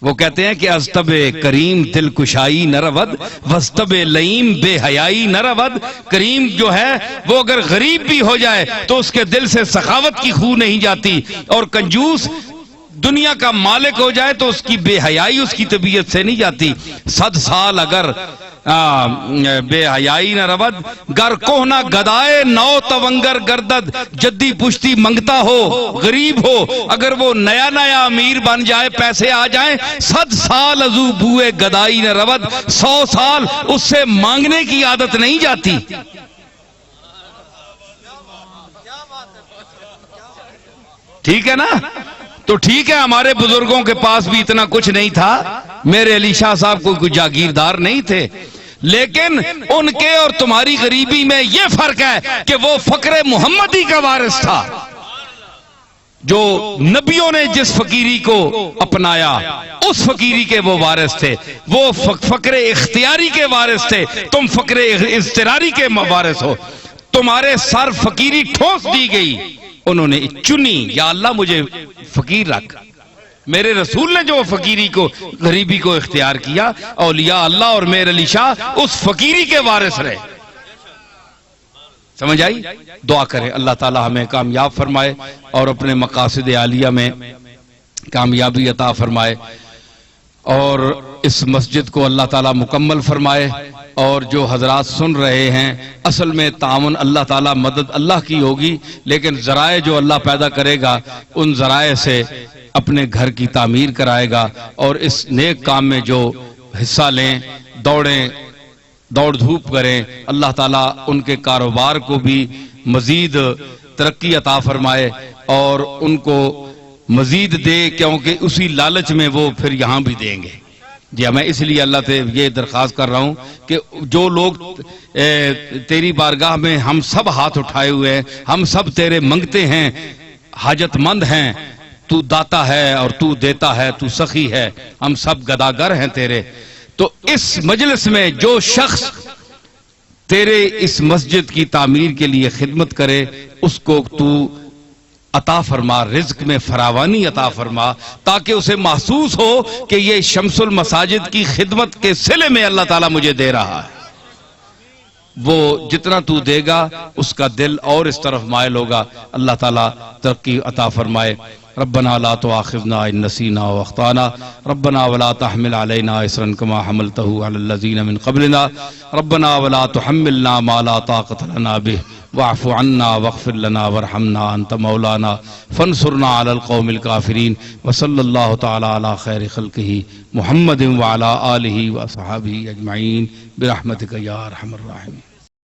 وہ کہتے ہیں کہ ازتب کریم دل کشائی نہ رود، وزتب لئیم بے حیائی نہ رود۔ کریم جو ہے وہ اگر غریب بھی ہو جائے تو اس کے دل سے سخاوت کی خو نہیں جاتی، اور کنجوس دنیا کا مالک ہو جائے تو اس کی بے حیائی اس کی طبیعت سے نہیں جاتی۔ 100 سال اگر بے حیائی نہ رود، گر کوہنا گدائے نو تونگر گردد۔ جدی پشتی منگتا ہو، غریب ہو، اگر وہ نیا نیا امیر بن جائے، پیسے آ جائیں، 100 سال ازو بوئے گدائی نہ رود، 100 سال اس سے مانگنے کی عادت نہیں جاتی۔ ٹھیک ہے نا؟ تو ٹھیک ہے، ہمارے بزرگوں کے پاس بھی اتنا کچھ نہیں تھا، میرے علی شاہ صاحب کوئی جاگیردار نہیں تھے، لیکن ان کے اور تمہاری غریبی میں یہ فرق ہے کہ وہ فقر محمدی کا وارث تھا۔ جو نبیوں نے جس فقیری کو اپنایا اس فقیری کے وہ وارث تھے، وہ فقر اختیاری کے وارث تھے، تم فقر اضطراری کے وارث ہو۔ تمہارے سر فقیری ٹھوس دی گئی، انہوں نے چنی، یا اللہ مجھے فقیر رکھ۔ میرے رسول نے جو فقیری کو، غریبی کو اختیار کیا، اولیاء اللہ اور میرے علی شاہ اس فقیری کے وارث رہے۔ سمجھ آئی؟ دعا کریں اللہ تعالی ہمیں کامیاب فرمائے اور اپنے مقاصد عالیہ میں کامیابی عطا فرمائے، اور اس مسجد کو اللہ تعالی مکمل فرمائے۔ اور جو حضرات سن رہے ہیں، اصل میں تعاون اللہ تعالی، مدد اللہ کی ہوگی، لیکن ذرائع جو اللہ پیدا کرے گا ان ذرائع سے اپنے گھر کی تعمیر کرائے گا، اور اس نیک کام میں جو حصہ لیں، دوڑیں، دوڑ دھوپ کریں، اللہ تعالیٰ ان کے کاروبار کو بھی مزید ترقی عطا فرمائے اور ان کو مزید دے، کیونکہ اسی لالچ میں وہ پھر یہاں بھی دیں گے۔ جی میں اس لیے اللہ سے یہ درخواست کر رہا ہوں کہ جو لوگ تیری بارگاہ میں ہم سب ہاتھ اٹھائے ہوئے ہیں، ہم سب تیرے منگتے ہیں، حاجت مند ہیں، تو داتا ہے اور تو دیتا ہے، تو سخی ہے، ہم سب گداگر ہیں تیرے۔ تو اس مجلس میں جو شخص تیرے اس مسجد کی تعمیر کے لیے خدمت کرے، اس کو تو عطا فرما، رزق میں فراوانی عطا فرما، تاکہ اسے محسوس ہو کہ یہ شمس المساجد کی خدمت کے صلے میں اللہ تعالیٰ مجھے دے رہا ہے۔ وہ جتنا تو دے گا اس کا دل اور اس طرف مائل ہوگا۔ اللہ تعالیٰ ترقی عطا فرمائے۔ ربنا لا تؤاخذنا ان نسینا واخطانا ربنا ولا تحمل علينا اصرا كما حملته على الذين من قبلنا ربنا ولا تحملنا ما لا طاقة لنا به واعف عنا واغفر لنا وارحمنا انت مولانا فانصرنا على القوم الكافرين وصلى الله تعالى على خير خلقه محمد وعلى آله وصحبه اجمعين برحمتك يا ارحم الراحمين۔